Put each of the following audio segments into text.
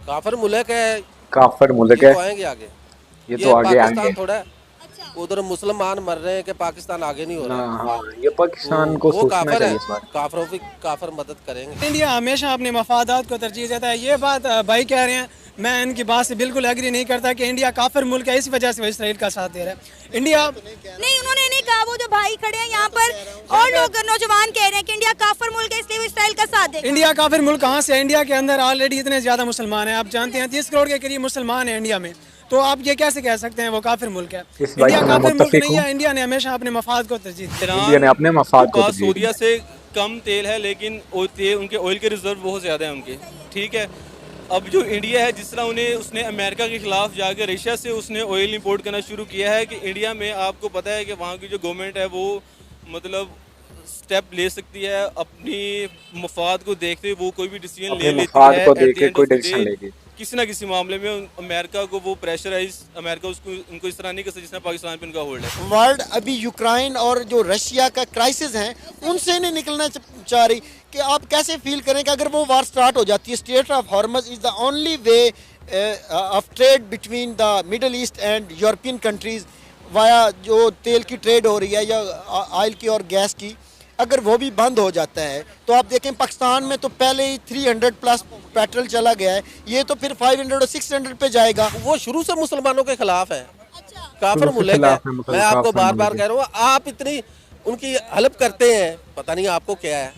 काफिर मुल्क है, काफिर मुल्क ये है, तो आएंगे आगे। ये ये तो आगे पाकिस्तान आएंगे थोड़ा है, उधर मुसलमान मर रहे हैं कि पाकिस्तान आगे नहीं हो ना। रहा है। हाँ, ये तो पाकिस्तान को वो सोचना काफिर है, चाहिए इस बार। काफिरों की काफिर मदद करेंगे। इंडिया हमेशा अपने मफादात को तरजीह देता है। ये बात भाई कह रहे हैं, मैं इनकी बात से बिल्कुल एग्री नहीं करता कि इंडिया काफिर मुल्क है, इस वजह से वो इसराइल का साथ दे रहा है। इंडिया नहीं, उन्होंने नहीं कहा। वो जो भाई खड़े हैं यहाँ पर और लोग नौजवान कह रहे हैं कि इंडिया काफिर मुल्क है, इसलिए वो इसराइल का साथ देगा। इंडिया काफिर मुल्क कहाँ से है? इंडिया के अंदर ऑलरेडी इतने ज्यादा मुसलमान हैं, आप जानते हैं 30 करोड़ के करीब मुसलमान हैं इंडिया में। तो आप ये कैसे कह सकते हैं वो काफिर मुल्क है? इस बात इंडिया से मैं काफिर मुल्क मुत्तफिक नहीं हूँ। है। इंडिया ने हमेशा अपने मफाद को तरजीह दी। इंडिया ने अपने मफाद को पास तरजीह दी। सऊदीया से कम तेल है, लेकिन उनके ऑयल के रिजर्व बहुत ज़्यादा हैं उनके। ठीक है, अब जो इंडिया है, जिस तरह उसने अमेरिका के खिलाफ जाकर रशिया से उसने ऑयल इंपोर्ट करना शुरू किया है, कि इंडिया में आपको पता है कि वहाँ की जो गवर्नमेंट है वो मतलब स्टेप ले सकती है अपनी मफाद को देखते हुए, वो कोई भी डिसीजन अपने ले लेती मफाद है। को At the देख के end कोई of the डिसीजन day, लेगी। किसी ना किसी मामले में अमेरिका को वो प्रेशराइज, अमेरिका उसको उनको इस तरह नहीं कर सकता जिसना पाकिस्तान पे उनका होल्ड है। वर्ल्ड अभी यूक्रेन और जो रशिया का क्राइसिस है उनसे नहीं निकलना चाह रही। कि आप कैसे फील करें कि अगर वो वार स्टार्ट हो जाती है, strait of Hormuz is the only way of trade between the Middle East and European countries, via जो तेल की ट्रेड हो रही है या ऑयल की और गैस की, अगर वो भी बंद हो जाता है तो आप देखें पाकिस्तान में तो पहले ही 300 प्लस पेट्रोल चला गया है, ये तो फिर 500 और 600 पे जाएगा। वो शुरू से मुसलमानों के खिलाफ है, काफिर शुरू से मुल्क है। खिलाफ है, मुसलमान मैं आपको काफिर बार बार मुल्क कह रहा हूँ, आप इतनी उनकी हेल्प करते हैं, पता नहीं आपको क्या है।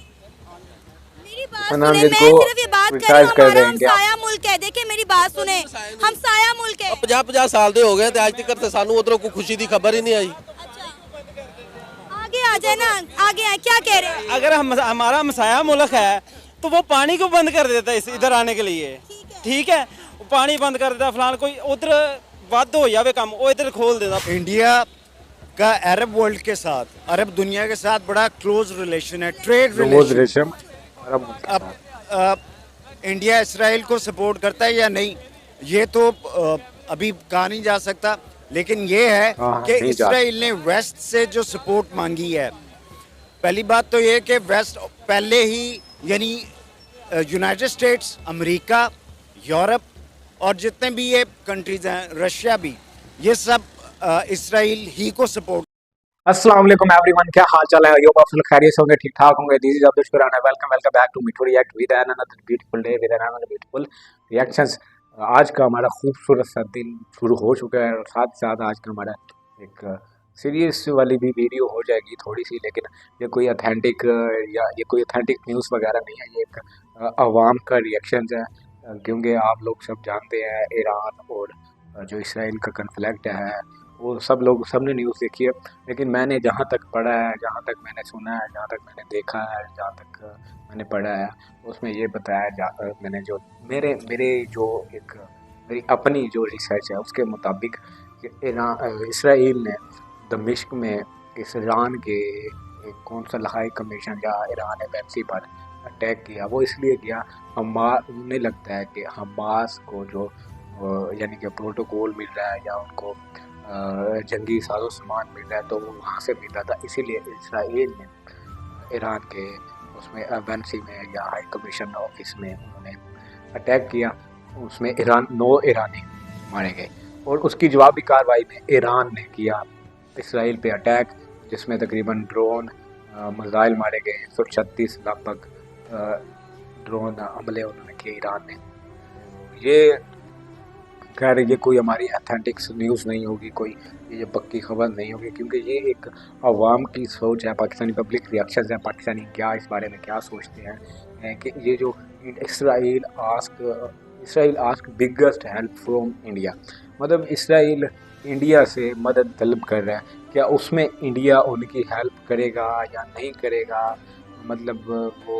मेरी बात सना सुने, मैं जिनको सिर्फ ये बात कर रही criticize हूँ, कर हमारा देंगे आप। हमसाया मुल्क है। देखिए मेरी बात सुने, हमसाया मुल्क है। 50 साल दे हो गए थे आज तक, सानू उधरों को खुशी की खबर ही नहीं आई। आगे आ जाए ना, आगे आए, क्या कह रहे हैं? अगर हमारा हमसाया मुल्क है तो वो पानी को बंद कर देता है इधर आने के लिए। ठीक है, वो पानी बंद कर देता, फलान कोई उधर वाद हो जावे काम, वो इधर खोल देता। इंडिया का अरब वर्ल्ड के साथ, अरब दुनिया के साथ बड़ा क्लोज रिलेशन है, ट्रेड रिलेशन। अब इंडिया इसराइल को सपोर्ट करता है या नहीं, ये तो अभी कहा नहीं जा सकता, लेकिन ये है कि इसराइल ने वेस्ट से जो सपोर्ट मांगी है, पहली बात तो ये कि वेस्ट पहले ही यानी यूनाइटेड स्टेट्स, अमेरिका, यूरोप और जितने भी ये कंट्रीज हैं, रशिया भी, ये सब इसराइल ही को सपोर्ट। अस्सलाम वालेकुम एवरीवन, क्या हाल चाल है? यो आप सब खैरियत से होंगे, ठीक ठाक होंगे। This is Abdul Shukrana, welcome back to Mithu react with another beautiful day with another beautiful reactions. आज का हमारा खूबसूरत सा दिन शुरू हो चुका है और साथ साथ आज का हमारा एक सीरियस वाली भी वीडियो हो जाएगी थोड़ी सी, लेकिन ये कोई ऑथेंटिक या ये कोई ऑथेंटिक न्यूज़ वगैरह नहीं है, ये एक अवाम का रिएक्शंस है। क्योंकि आप लोग सब जानते हैं ईरान और जो इसराइल का कन्फ्लिक्ट है वो सब ने न्यूज़ देखी है, लेकिन मैंने जहाँ तक पढ़ा है, जहाँ तक मैंने सुना है, जहाँ तक मैंने देखा है, जहाँ तक मैंने पढ़ा है, उसमें ये बताया मैंने जो मेरे जो एक मेरी अपनी जो रिसर्च है उसके मुताबिक इसराइल ने दमिश्क में इस ईरान के कौन सा लहाई कमीशन या ईरान एम्बेसी पर अटैक किया। वो इसलिए किया, उन्हें लगता है कि हमास को जो यानी कि प्रोटोकॉल मिल रहा है या उनको जंगी साजो सामान मिल रहा है तो वो वहाँ से मिल रहा था, इसीलिए इसराइल ने ईरान के उसमें एम्बेसी में या हाई कमीशन ऑफिस में उन्होंने अटैक किया। उसमें 9 ईरानी मारे गए और उसकी जवाबी कार्रवाई में ईरान ने किया इसराइल पे अटैक, जिसमें तकरीबन ड्रोन मिसाइल मारे गए। 136 लगभग ड्रोन हमले उन्होंने किए ईरान ने। ये खैर ये कोई हमारी ऑथेंटिक न्यूज़ नहीं होगी, कोई ये पक्की खबर नहीं होगी, क्योंकि ये एक अवाम की सोच है, पाकिस्तानी पब्लिक रिएक्शन है, पाकिस्तानी क्या इस बारे में क्या सोचते हैं कि ये जो Israel ask biggest help from India, मतलब इसराइल इंडिया से मदद तलब कर रहा है, क्या उसमें इंडिया उनकी हेल्प करेगा या नहीं करेगा, मतलब वो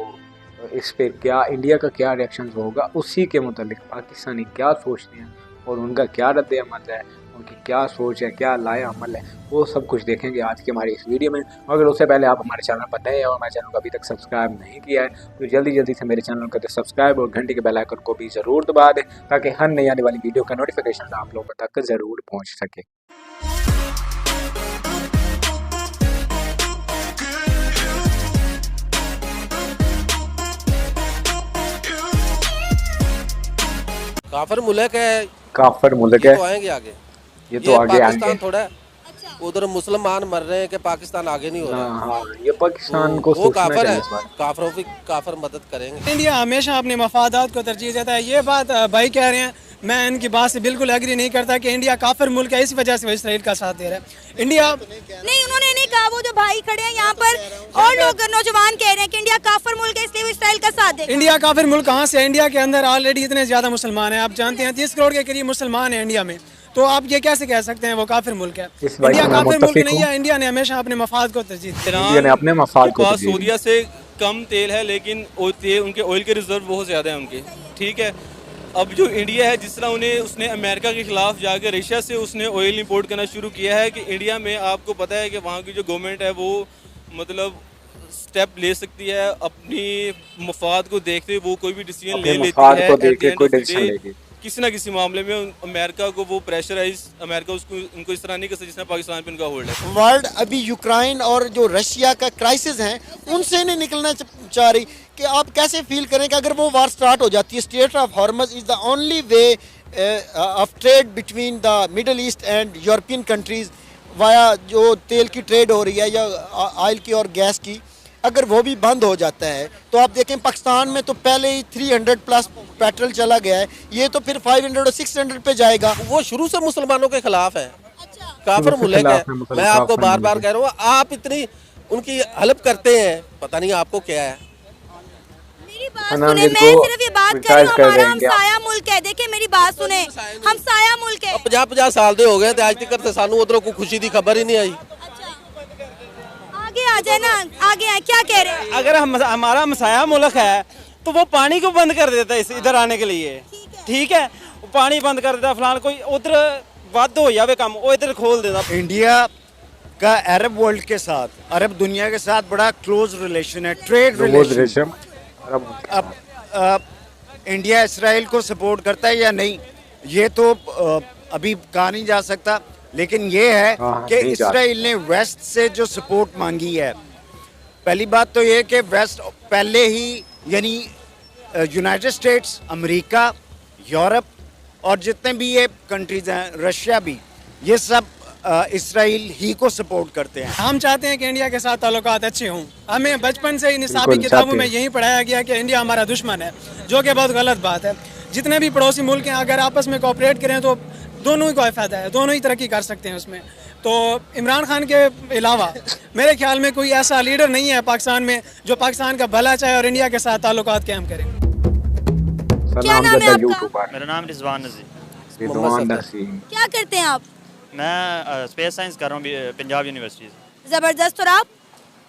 इस पर क्या इंडिया का क्या रिएक्शन होगा, उसी के मुतालिक पाकिस्तानी क्या सोचते हैं और उनका क्या रद्द अमल है, उनकी क्या सोच है, क्या लाया अमल है, वो सब कुछ देखेंगे आज की हमारी इस वीडियो में। मगर उससे पहले आप हमारे चैनल पर नए हैं और हमारे चैनल को अभी तक सब्सक्राइब नहीं किया है तो जल्दी से मेरे चैनल को सब्सक्राइब और घंटे के बेल आइकन को भी ज़रूर दबा दें, ताकि हर नई आने वाली वीडियो का नोटिफिकेशन आप लोगों तक ज़रूर पहुँच सके। काफिर मुल्क है, काफिर मुल्क ये है, तो आएंगे आगे। ये तो आगे पाकिस्तान आएंगे। थोड़ा है, उधर मुसलमान मर रहे हैं कि पाकिस्तान आगे नहीं हो रहा। हाँ, ये पाकिस्तान को वो सोचना काफिर चाहिए है, इस बार। काफिरों की काफिर मदद करेंगे। इंडिया हमेशा अपने मफादात को तरजीह देता है। ये बात भाई कह रहे हैं, मैं इनकी बात से बिल्कुल एग्री नहीं करता कि इंडिया काफिर मुल्क है, इस वजह से वो इसराइल का साथ दे रहा है। इंडिया नहीं, उन्होंने नहीं कहा। वो जो भाई खड़े हैं यहाँ पर और लोग नौजवान कह रहे हैं कि इंडिया काफिर मुल्क है, इसलिए वो इसराइल का साथ देगा। इंडिया काफिर मुल्क कहाँ से है? इंडिया के अंदर ऑलरेडी इतने ज्यादा मुसलमान हैं, आप जानते हैं 30 करोड़ के करीब मुसलमान हैं इंडिया में, तो आप ये कैसे कह सकते हैं वो काफिर मुल्क है? इस बात इंडिया से मैं काफिर मुल्क मुत्तफिक नहीं हूँ। है। इंडिया ने हमेशा अपने मफाद को तरजीह दी। इंडिया ने अपने मफाद को पास तरजीह दी। सऊदीया से कम तेल है, लेकिन उनके ऑयल के रिजर्व बहुत ज़्यादा हैं उनके, ठीक है। अब जो इंडिया है, जिस तरह उसने अमेरिका के खिलाफ जाकर रशिया से उसने ऑयल इंपोर्ट करना शुरू किया है कि इंडिया में आपको पता है कि वहाँ की जो गवर्नमेंट है वो मतलब स्टेप ले सकती है अपनी मफाद को देखते हुए, वो कोई भी डिसीजन अपने ले लेती मफाद है। को At देख the के end कोई of the डिसीजन day, लेगी। किसी ना किसी मामले में अमेरिका को वो प्रेशराइज, अमेरिका उनको इस तरह नहीं कर सकता जिसने पाकिस्तान पे उनका होल्ड है। वर्ल्ड अभी यूक्रेन और जो रशिया का क्राइसिस है उनसे नहीं निकलना चाह रही, कि आप कैसे फील करें कि अगर वो वार स्टार्ट हो जाती है, strait of Hormuz is the only way of trade between the Middle East and European countries, via जो तेल की ट्रेड हो रही है या ऑयल की और गैस की, अगर वो भी बंद हो जाता है तो आप देखें पाकिस्तान में तो पहले ही 300 प्लस पेट्रोल चला गया है, ये तो फिर 500 और 600 पे जाएगा। वो शुरू से मुसलमानों के खिलाफ है, काफिर शुरू से मुल्क खिलाफ है। है, मुसलमान मैं आपको काफिर बार मुल्क बार है। कह रहा हूँ, आप इतनी उनकी हेल्प करते हैं, पता नहीं आपको क्या है। मेरी बात अनाम सुने, इनको मैं सिर्फ ये बात कर रही हूँ, criticize कर हमारा देंगे आप। हमसाया मुल्क है। देखिए मेरी बात सुने, हमसाया मुल्क है। 50-50 साल दे हो गए थे आज तक, सानू उधरों को खुशी की खबर ही नहीं आई। आगे आ जाए ना, आगे आए, क्या कह रहे हैं? अगर हमारा हमसाया मुल्क है तो वो पानी को बंद कर देता है इधर आने के लिए, ठीक है। वो पानी बंद कर देता, फलान कोई उधर वाद हो जावे काम, वो इधर खोल देता। इंडिया का अरब वर्ल्ड के साथ, अरब दुनिया के साथ बड़ा क्लोज रिलेशन है, ट्रेड रिलेशन। अब इंडिया इसराइल को सपोर्ट करता है या नहीं, ये तो अभी कहा नहीं जा सकता, लेकिन ये है कि इसराइल ने वेस्ट से जो सपोर्ट मांगी है, पहली बात तो ये कि वेस्ट पहले ही यानी यूनाइटेड स्टेट्स, अमेरिका, यूरोप और जितने भी ये कंट्रीज हैं, रशिया भी, ये सब इसराइल ही को सपोर्ट करते हैं। हम चाहते हैं कि इंडिया के साथ ताल्लुकात अच्छे हों। हमें बचपन से ही निसाबी बिल्कुल किताबों चाहते में हैं। यही पढ़ाया गया कि इंडिया हमारा दुश्मन है, जो कि बहुत गलत बात है। जितने भी पड़ोसी मुल्क हैं, अगर आपस में कोऑपरेट करें तो दोनों ही को फ़ायदा है, दोनों ही तरक्की कर सकते हैं उसमें। तो इमरान खान के अलावा मेरे ख्याल में कोई ऐसा लीडर नहीं है पाकिस्तान में जो पाकिस्तान का भला चाहे और इंडिया के साथ ताल्लुकात कायम करे। क्या नाम है आपका? यूट्यूबर मेरा नाम रिजवान नज़ीर। रिजवान नसीम। क्या करते हैं आप? मैं स्पेस साइंस कर रहा हूँ पंजाब यूनिवर्सिटी से। जबरदस्त। और आप?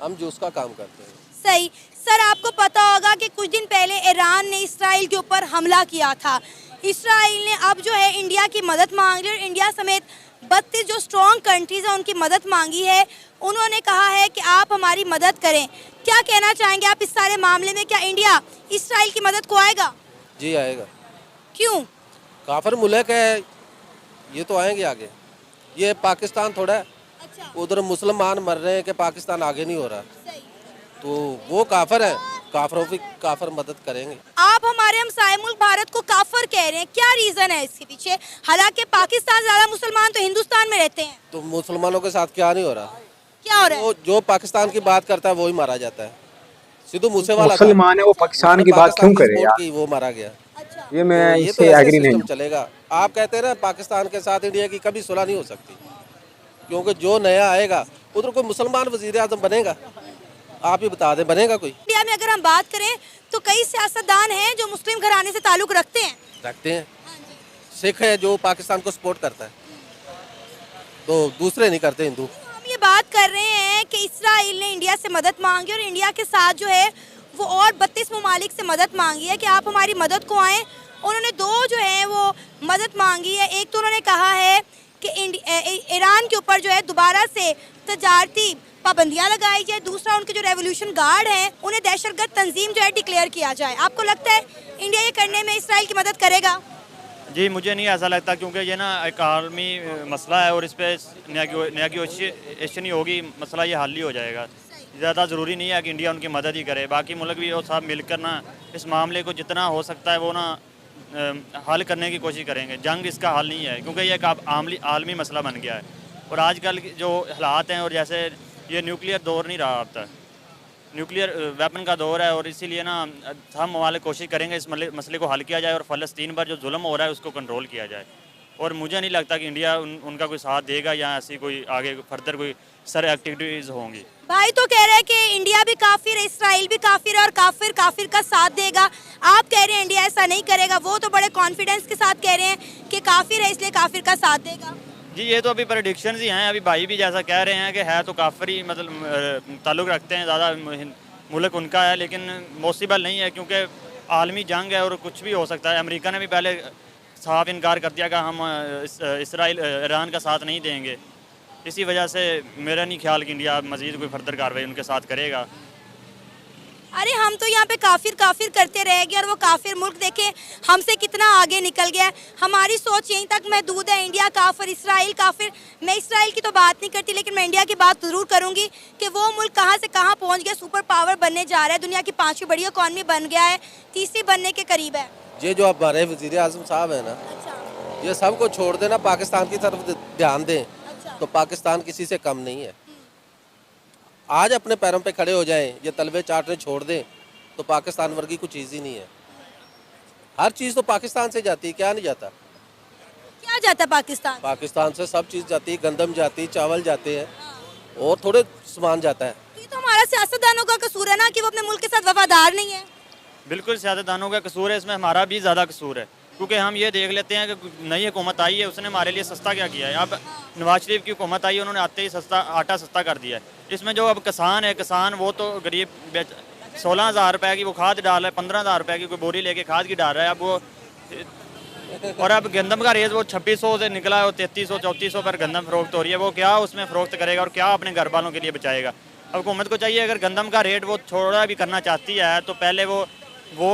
हम जूस का काम करते हैं। सही। सर, आपको पता होगा कि कुछ दिन पहले ईरान ने इसराइल के ऊपर हमला किया था। इसराइल ने अब जो है इंडिया की मदद मांग ली और इंडिया समेत 32 जो स्ट्रॉन्ग कंट्रीज हैं उनकी मदद मांगी है। उन्होंने कहा है कि आप हमारी मदद करें। क्या कहना चाहेंगे आप इस सारे मामले में? क्या इंडिया इसराइल की मदद को आएगा? जी आएगा। क्यों? काफिर मुल्क है, ये तो आएंगे आगे। ये पाकिस्तान थोड़ा है, उधर मुसलमान मर रहे हैं कि पाकिस्तान आगे नहीं हो रहा, तो वो काफिर है, काफिरों की काफिर मदद करेंगे। आप हमारे हमसाए मुल्क भारत को काफिर कह रहे हैं, क्या रीजन है इसके पीछे? हालांकि पाकिस्तान ज्यादा मुसलमान तो हिंदुस्तान में रहते हैं। तो मुसलमानों के साथ क्या नहीं हो रहा? क्या हो रहा है? जो पाकिस्तान की बात करता है वो ही मारा जाता है। सिद्धू मूसेवाला मुसलमान है, वो पाकिस्तान की बात क्यों करे यार? वो मारा गया। ये मैं तो ये इससे तो ऐसे एग्री नहीं सिस्टम हूँ। चलेगा। आप कहते हैं ना पाकिस्तान के साथ इंडिया की कभी सुलह नहीं हो सकती, क्योंकि जो नया आएगा उधर कोई मुसलमान वजीर आजम बनेगा, आप ही बता दें बनेगा कोई? इंडिया में अगर हम बात करें तो कई सियासतदान हैं जो मुस्लिम घराने से ताल्लुक रखते हैं। सिख है जो पाकिस्तान को सपोर्ट करता है, तो दूसरे नहीं करते हिंदू। हम ये बात कर रहे हैं कि इसराइल ने इंडिया से मदद मांगी और इंडिया के साथ जो है वो और 32 ममालिक से मदद मांगी है कि आप हमारी मदद को आएँ। उन्होंने दो जो है वो मदद मांगी है। एक तो उन्होंने कहा है कि ईरान के ऊपर जो है दोबारा से तजारती पाबंदियां लगाई जाए। दूसरा, उनके जो रेवोल्यूशन गार्ड हैं उन्हें दहशतगर्द तंजीम जो है डिक्लेयर किया जाए। आपको लगता है इंडिया ये करने में इसराइल की मदद करेगा? जी मुझे नहीं ऐसा लगता, क्योंकि ये ना एक आलमी मसला है और इस पर नेगोशिएशन ही होगी, मसला ये हल ही हो जाएगा। ज़्यादा ज़रूरी नहीं है कि इंडिया उनकी मदद ही करे, बाकी मुल्क भी वो साहब मिलकर ना इस मामले को जितना हो सकता है वो ना हल करने की कोशिश करेंगे। जंग इसका हल नहीं है, क्योंकि ये एक आलमी मसला बन गया है। और आजकल जो हालात हैं, और जैसे ये न्यूक्लियर दौर नहीं रहा अब तक, न्यूक्लियर वेपन का दौर है, और इसीलिए ना हम ममालिक कोशिश करेंगे इस मसले को हल किया जाए और फ़लस्तीन पर जो जुल्म हो रहा है उसको कंट्रोल किया जाए। और मुझे नहीं लगता कि इंडिया उनका कोई साथ देगा या ऐसी कोई आगे फर्दर कोई सर एक्टिविटीज़ होंगी। भाई तो कह रहे हैं कि इंडिया भी काफिर है, इसराइल भी काफिर है और काफिर काफिर का साथ देगा। आप कह रहे हैं इंडिया ऐसा नहीं करेगा, वो तो बड़े कॉन्फिडेंस के साथ कह रहे हैं कि काफिर है इसलिए काफिर का साथ देगा। जी ये तो अभी प्रेडिक्शंस ही हैं। अभी भाई भी जैसा कह रहे हैं कि है तो काफिर ही, मतलब ताल्लुक़ रखते हैं, ज़्यादा मुल्क उनका है, लेकिन पॉसिबल नहीं है क्योंकि आलमी जंग है और कुछ भी हो सकता है। अमेरिका ने भी पहले साफ इनकार कर दिया कि हम इसराइल ईरान का साथ नहीं देंगे। इसी वजह से मेरा नहीं ख्याल कि इंडिया मज़ीद कोई फर्दर कार्रवाई उनके साथ करेगा। अरे हम तो यहाँ पे काफिर काफिर करते रहेंगे और वो काफिर मुल्क देखे हमसे कितना आगे निकल गया है। हमारी सोच यहीं तक महदूद है, इंडिया काफिर, इसराइल काफिर। मैं इसराइल की तो बात नहीं करती, लेकिन मैं इंडिया की बात ज़रूर करूँगी कि वो मुल्क कहाँ से कहाँ पहुँच गया, सुपर पावर बनने जा रहा है, दुनिया की 5वीं बड़ी इकॉनमी बन गया है, 3री बनने के करीब है। ये जो हमारे वज़ीर आज़म साहब है ना, ये सबको छोड़ देना, पाकिस्तान की तरफ ध्यान दें, तो पाकिस्तान किसी से कम नहीं है। आज अपने पैरों पे खड़े हो जाएं, ये तलवे चाटने छोड़ दें, तो पाकिस्तान वर्गी कोई चीज़ ही नहीं है। हर चीज़ तो पाकिस्तान से जाती है, क्या नहीं जाता? क्या जाता है पाकिस्तान? पाकिस्तान से सब चीज़ जाती है, गंदम जाती है, चावल जाते हैं और थोड़े सामान जाता है। ये तो हमारा सियासतदानों का कसूर है ना कि वो अपने मुल्क के साथ वफादार नहीं है। बिल्कुल सियासतदानों का कसूर है, इसमें हमारा भी ज़्यादा कसूर है, क्योंकि हम ये देख लेते हैं कि नई हुकूमत आई है, उसने हमारे लिए सस्ता क्या किया है। अब नवाज शरीफ की हुकूमत आई है, उन्होंने आते ही आटा सस्ता कर दिया है। इसमें जो अब किसान है, किसान वो तो गरीब 16,000 रुपये की वो खाद डाल रहा है, 15,000 रुपये की कोई बोरी लेके खाद की डाल रहा है। अब वो और अब गंदम का रेट वो 2600 से निकला है, वो 3300 3400 पर गंदम फरोख्त हो रही है। वो क्या उसमें फ़रोख्त करेगा और क्या अपने घर वालों के लिए बचाएगा? अब हुकूमत को चाहिए अगर गंदम का रेट वो थोड़ा भी करना चाहती है तो पहले वो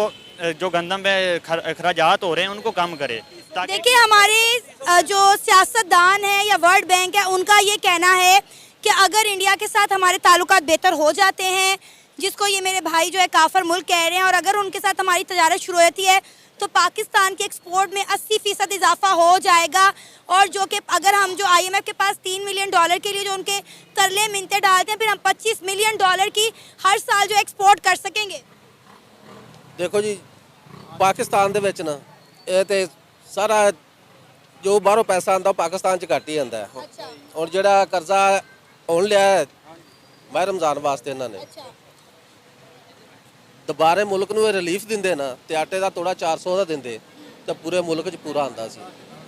जो गंदम पे अखराजात हो रहे हैं उनको कम करे। देखिए हमारे जो सियासतदान है या वर्ल्ड बैंक है, उनका ये कहना है कि अगर इंडिया के साथ हमारे ताल्लुकात बेहतर हो जाते हैं, जिसको ये मेरे भाई जो है काफिर मुल्क कह रहे हैं, और अगर उनके साथ हमारी तजारत शुरू होती है तो पाकिस्तान के एक्सपोर्ट में 80% इजाफा हो जाएगा। और जो कि अगर हम जो IMF के पास $3 मिलियन के लिए जो उनके तरले मिन्नतें डालते हैं, फिर हम $25 मिलियन की हर साल जो एक्सपोर्ट कर सकेंगे। देखो जी, पाकिस्तान ਦੇ ਵਿੱਚ ਨਾ ਇਹ ਤੇ ਸਾਰਾ ਜੋ ਬਾਹਰੋਂ ਪੈਸਾ ਆਂਦਾ ਪਾਕਿਸਤਾਨ 'ਚ ਘੱਟ ਹੀ ਆਂਦਾ ਹੈ। ਔਰ ਜਿਹੜਾ ਕਰਜ਼ਾ ਹੁਣ ਲਿਆ ਹੈ ਮਾਹ ਰਮਜ਼ਾਨ ਵਾਸਤੇ ਇਹਨਾਂ ਨੇ, ਦੁਬਾਰੇ ਮੁਲਕ ਨੂੰ ਇਹ ਰਿਲੀਫ ਦਿੰਦੇ ਨਾ ਤੇ ਆਟੇ ਦਾ ਤੋੜਾ 400 ਦਾ ਦਿੰਦੇ ਤਾਂ ਪੂਰੇ ਮੁਲਕ 'ਚ ਪੂਰਾ ਆਂਦਾ ਸੀ।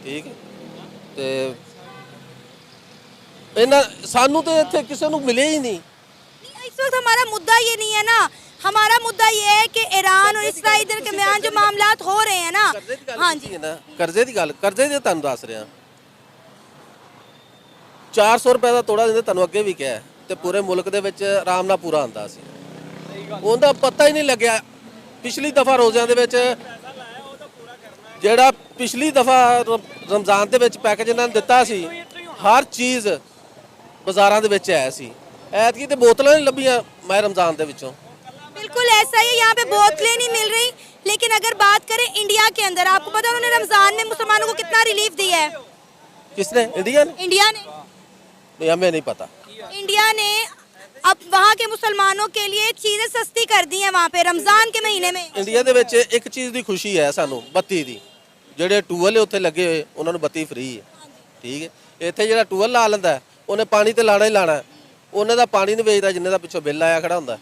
ਠੀਕ ਹੈ, ਤੇ ਇਹਨਾਂ ਸਾਨੂੰ ਤੇ ਇੱਥੇ ਕਿਸੇ ਨੂੰ ਮਿਲੇ ਹੀ ਨਹੀਂ। इस वक्त हमारा मुद्दा ये नहीं है ना, हमारा मुद्दा ये है कि ईरान और इसराइल के दरमियान जो मामलात हो रहे हैं ना। हाँ जी, ਕਰਜ਼ੇ ਦੀ ਗੱਲ, ਕਰਜ਼ੇ ਦੀ ਤੁਹਾਨੂੰ ਦੱਸ ਰਿਹਾ। 400 ਰੁਪਏ ਦਾ ਤੋੜਾ ਦਿੰਦੇ, ਤੁਹਾਨੂੰ ਅੱਗੇ ਵੀ ਕਿਹਾ ਹੈ, ਤੇ ਪੂਰੇ ਮੁਲਕ ਦੇ ਵਿੱਚ ਆਰਾਮ ਨਾਲ ਪੂਰਾ ਆਂਦਾ ਸੀ। ਉਹਦਾ ਪਤਾ ਹੀ ਨਹੀਂ ਲੱਗਿਆ। ਪਿਛਲੀ ਦਫਾ ਰੋਜ਼ਿਆਂ ਦੇ ਵਿੱਚ ਜਿਹੜਾ ਪਿਛਲੀ ਦਫਾ ਰਮਜ਼ਾਨ ਦੇ ਵਿੱਚ ਪੈਕੇਜ ਇਹਨਾਂ ਨੇ ਦਿੱਤਾ ਸੀ, ਹਰ ਚੀਜ਼ ਬਾਜ਼ਾਰਾਂ ਦੇ ਵਿੱਚ ਆਇਆ ਸੀ। ਐਤਕੀ ਤੇ बोतलें नहीं लभियां माह रमजान ਦੇ ਵਿੱਚੋਂ। बिल्कुल ऐसा ही, यहाँ पे बोतलें नहीं मिल रही। लेकिन अगर बात करें इंडिया के अंदर, आपको पता है उन्होंने रमजान में मुसलमानों को कितना रिलीफ दिया है? किसने? इंडिया ने? इंडिया ने नहीं, हमें नहीं पता। इंडिया ने अब वहाँ के मुसलमानों के लिए चीजें सस्ती कर दी हैं वहाँ पे रमजान के महीने में। ਇੰਡੀਆ ਦੇ ਵਿੱਚ ਇੱਕ ਚੀਜ਼ ਦੀ ਖੁਸ਼ੀ ਹੈ ਸਾਨੂੰ, ਬੱਤੀ ਦੀ। ਜਿਹੜੇ ਟੂਅਲ ਉੱਥੇ ਲੱਗੇ ਹੋਏ ਉਹਨਾਂ ਨੂੰ ਬੱਤੀ ਫ੍ਰੀ ਹੈ। ਠੀਕ ਹੈ, ਇੱਥੇ ਜਿਹੜਾ ਟੂਅਲ ਲਾ ਲੈਂਦਾ ਉਹਨੇ ਪਾਣੀ ਤੇ ਲਾਣਾ ਹੀ ਲਾਣਾ, ਉਹਨਾਂ ਦਾ ਪਾਣੀ ਨਹੀਂ ਵੇਚਦਾ ਜਿੰਨੇ ਦਾ ਪਿੱਛੋਂ ਬਿੱਲ ਆਇਆ ਖੜਾ ਹੁੰਦਾ,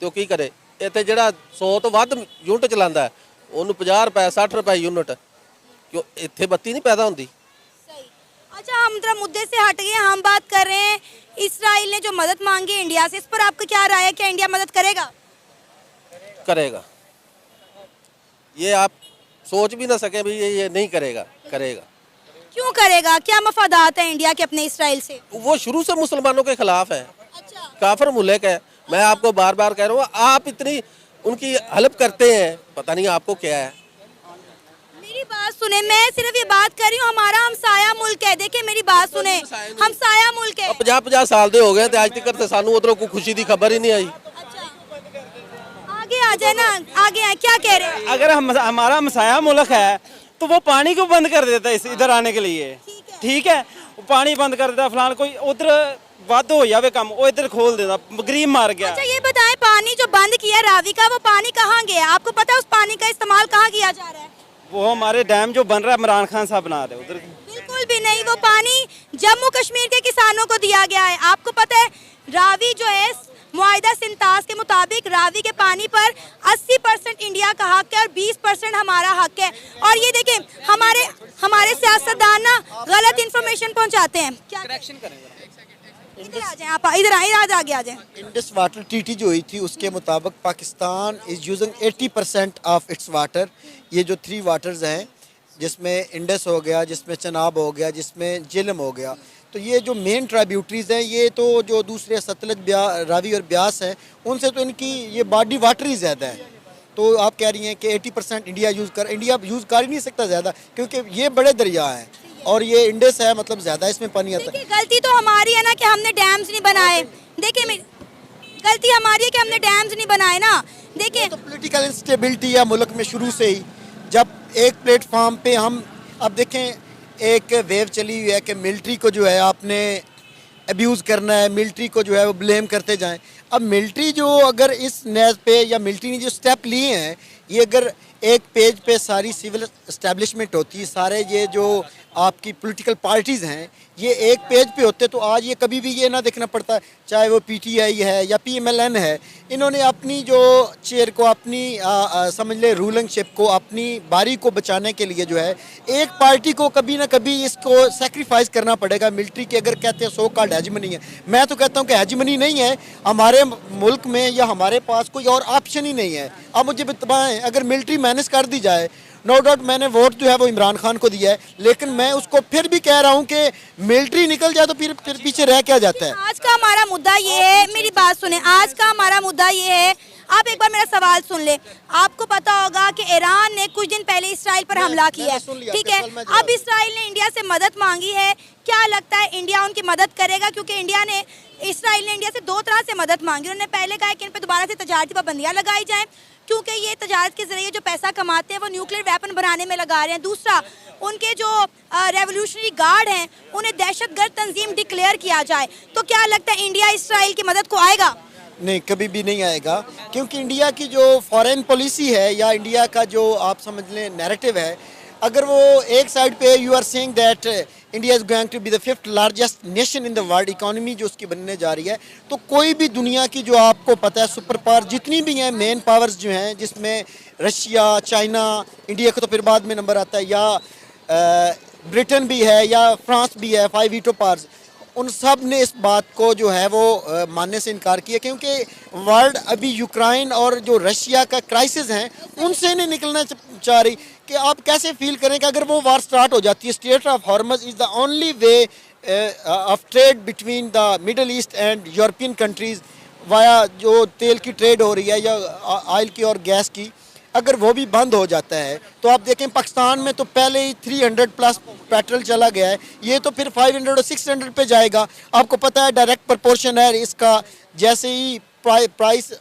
ਤੇ ਉਹ ਕੀ ਕਰੇ? ਇੱਥੇ ਜਿਹੜਾ 100 ਤੋਂ ਵੱਧ ਯੂਨਿਟ ਚਲਾਉਂਦਾ ਉਹਨੂੰ 50 ਰੁਪਏ 60 ਰੁਪਏ ਯੂਨਿਟ, क्यों ਇੱਥੇ ਬੱਤੀ ਨਹੀਂ ਪੈਦਾ ਹੁੰਦੀ। अच्छा, हम जरा मुद्दे से हट गए, हम बात कर रहे हैं इसराइल ने जो मदद मांगी इंडिया से, इस पर आपका क्या राय है? क्या इंडिया मदद करेगा? करेगा, ये आप सोच भी ना सके भी ये नहीं करेगा। करेगा। क्यों करेगा? क्या मफादात है इंडिया के अपने इसराइल से? वो शुरू से मुसलमानों के खिलाफ है। अच्छा, काफिर मुल्क है। मैं आपको बार बार कह रहा हूँ, आप इतनी उनकी हेल्प करते हैं, पता नहीं आपको क्या है। मेरी बात सुने, मैं सिर्फ ये बात कर रही हूँ, हमारा हमसाया मुल्क है। देखिए मेरी बात सुने, हमसाया मुल्क है। 50-50 साल दे हो गए थे, आज तक सानू उधरों कोई खुशी की खबर ही नहीं आई। अच्छा, आगे आ जाए ना, आगे आए, क्या कह रहे हैं? अगर हमारा मसाया मुल्क है तो वो पानी को बंद कर देता है इधर आने के लिए, ठीक है, वो पानी बंद कर देता, फलान कोई उधर वाद हो जावे कम, वो इधर खोल देता, गरीब मार गया। अच्छा ये बताएं, पानी जो बंद किया रावी का, वो पानी कहाँ गया? आपको पता है उस पानी का इस्तेमाल कहाँ किया जा रहा है? वो हमारे डैम जो बन रहा है इमरान खान साहब बना रहे उधर। बिल्कुल भी नहीं, वो पानी जम्मू कश्मीर के किसानों को दिया गया है। आपको पता है रावी जो है मुआहिदा सिंतास के मुताबिक रावी के पानी पर 80% इंडिया का हक है और 20% हमारा हक है। और ये देखें हमारे सियासतदान ना गलत इंफॉर्मेशन पहुंचाते हैं। क्या करेक्शन करेंगे? इधर आ जाएं आप, इधर आगे आ जाएं। इंडस वाटर ट्रीटी जो हुई थी उसके मुताबिक Pakistan is using 80% of its water. ये जो 3 वाटर्स हैं जिसमें इंडस हो गया, जिसमें चनाब हो गया, जिसमें झेलम हो गया, तो ये जो मेन ट्राइब्यूटरीज हैं ये तो जो दूसरे सतलज, रावी और ब्यास हैं उनसे तो इनकी ये बॉडी वाटर ही ज़्यादा है। तो आप कह रही हैं कि 80% इंडिया यूज़ कर ही नहीं सकता ज़्यादा, क्योंकि ये बड़े दरिया हैं और ये इंडस है, मतलब ज़्यादा इसमें पानी आता है। गलती तो हमारी है ना कि हमने डैम्स नहीं बनाए। देखिए गलती हमारी है कि हमने डैम्स नहीं बनाए ना। देखिए तो पॉलिटिकल इंस्टेबिलिटी है मुल्क में शुरू से ही। जब एक प्लेटफार्म पे हम अब देखें, एक वेव चली हुई है कि मिलिट्री को जो है आपने अब्यूज़ करना है, मिलिट्री को जो है वो ब्लेम करते जाएं। अब मिलिट्री जो अगर इस नेज पे या मिलिट्री ने जो स्टेप लिए हैं, ये अगर एक पेज पे सारी सिविल इस्टेब्लिशमेंट होती है, सारे ये जो आपकी पॉलिटिकल पार्टीज़ हैं ये एक पेज पे होते, तो आज ये कभी भी ये ना देखना पड़ता, चाहे वो पीटीआई है या पीएमएलएन है, इन्होंने अपनी जो चेयर को, अपनी समझ ले रूलिंग शिप को, अपनी बारी को बचाने के लिए जो है एक पार्टी को कभी ना कभी इसको सेक्रीफाइस करना पड़ेगा। मिलिट्री की अगर कहते हैं सो कॉल्ड हेजमनी है, मैं तो कहता हूँ कि हेजमनी नहीं है हमारे मुल्क में, या हमारे पास कोई और ऑप्शन ही नहीं है। अब मुझे बताएं, अगर मिलिट्री मैनेज कर दी जाए, नो डाउट मैंने वोट जो है वो इमरान खान को दिया है, लेकिन मैं उसको फिर भी कह रहा हूँ कि मिलिट्री निकल जाए तो फिर पीछे रह क्या जाता है। आज का हमारा मुद्दा ये है, मेरी बात सुने, आज का हमारा मुद्दा ये है, आप एक बार मेरा सवाल सुन ले। आपको पता होगा कि ईरान ने कुछ दिन पहले इसराइल पर हमला किया है, ठीक है? अब इसराइल ने इंडिया से मदद मांगी है। क्या लगता है इंडिया उनकी मदद करेगा? क्योंकि इसराइल ने इंडिया से 2 तरह से मदद मांगी। उन्होंने पहले कहा कि इन पर दोबारा से तजारती पाबंदियां लगाई जाएं, क्योंकि ये तजारत के जरिए जो पैसा कमाते हैं वो न्यूक्लियर वेपन बनाने में लगा रहे हैं। दूसरा, उनके जो रेवोल्यूशनरी गार्ड हैं उन्हें दहशतगर्द तंजीम डिक्लेयर किया जाए। तो क्या लगता है इंडिया इसराइल की मदद को आएगा? नहीं, कभी भी नहीं आएगा, क्योंकि इंडिया की जो फॉरेन पॉलिसी है या इंडिया का जो आप समझ लें नैरेटिव है, अगर वो एक साइड पे you are saying that India is going to be the 5th largest nation in the world, economy जो उसकी बनने जा रही है, तो कोई भी दुनिया की जो आपको पता है सुपर पावर जितनी भी हैं, मेन पावर्स जो हैं, जिसमें रशिया, चाइना, इंडिया को तो फिर बाद में नंबर आता है, या ब्रिटेन भी है या फ्रांस भी है, 5 वीटो पावर्स, उन सब ने इस बात को जो है वो मानने से इनकार किया, क्योंकि वर्ल्ड अभी यूक्रेन और जो रशिया का क्राइसिस हैं उनसे नहीं निकलना चाह रही। कि आप कैसे फील करें कि अगर वो वार स्टार्ट हो जाती है, strait of Hormuz is the only way of trade between the Middle East and European countries, via जो तेल की ट्रेड हो रही है या ऑयल की और गैस की, अगर वो भी बंद हो जाता है तो आप देखें पाकिस्तान में तो पहले ही 300+ पेट्रोल चला गया है, ये तो फिर 500 और 600 पे जाएगा। आपको पता है डायरेक्ट प्रोपोर्शन है इसका, जैसे ही प्राइस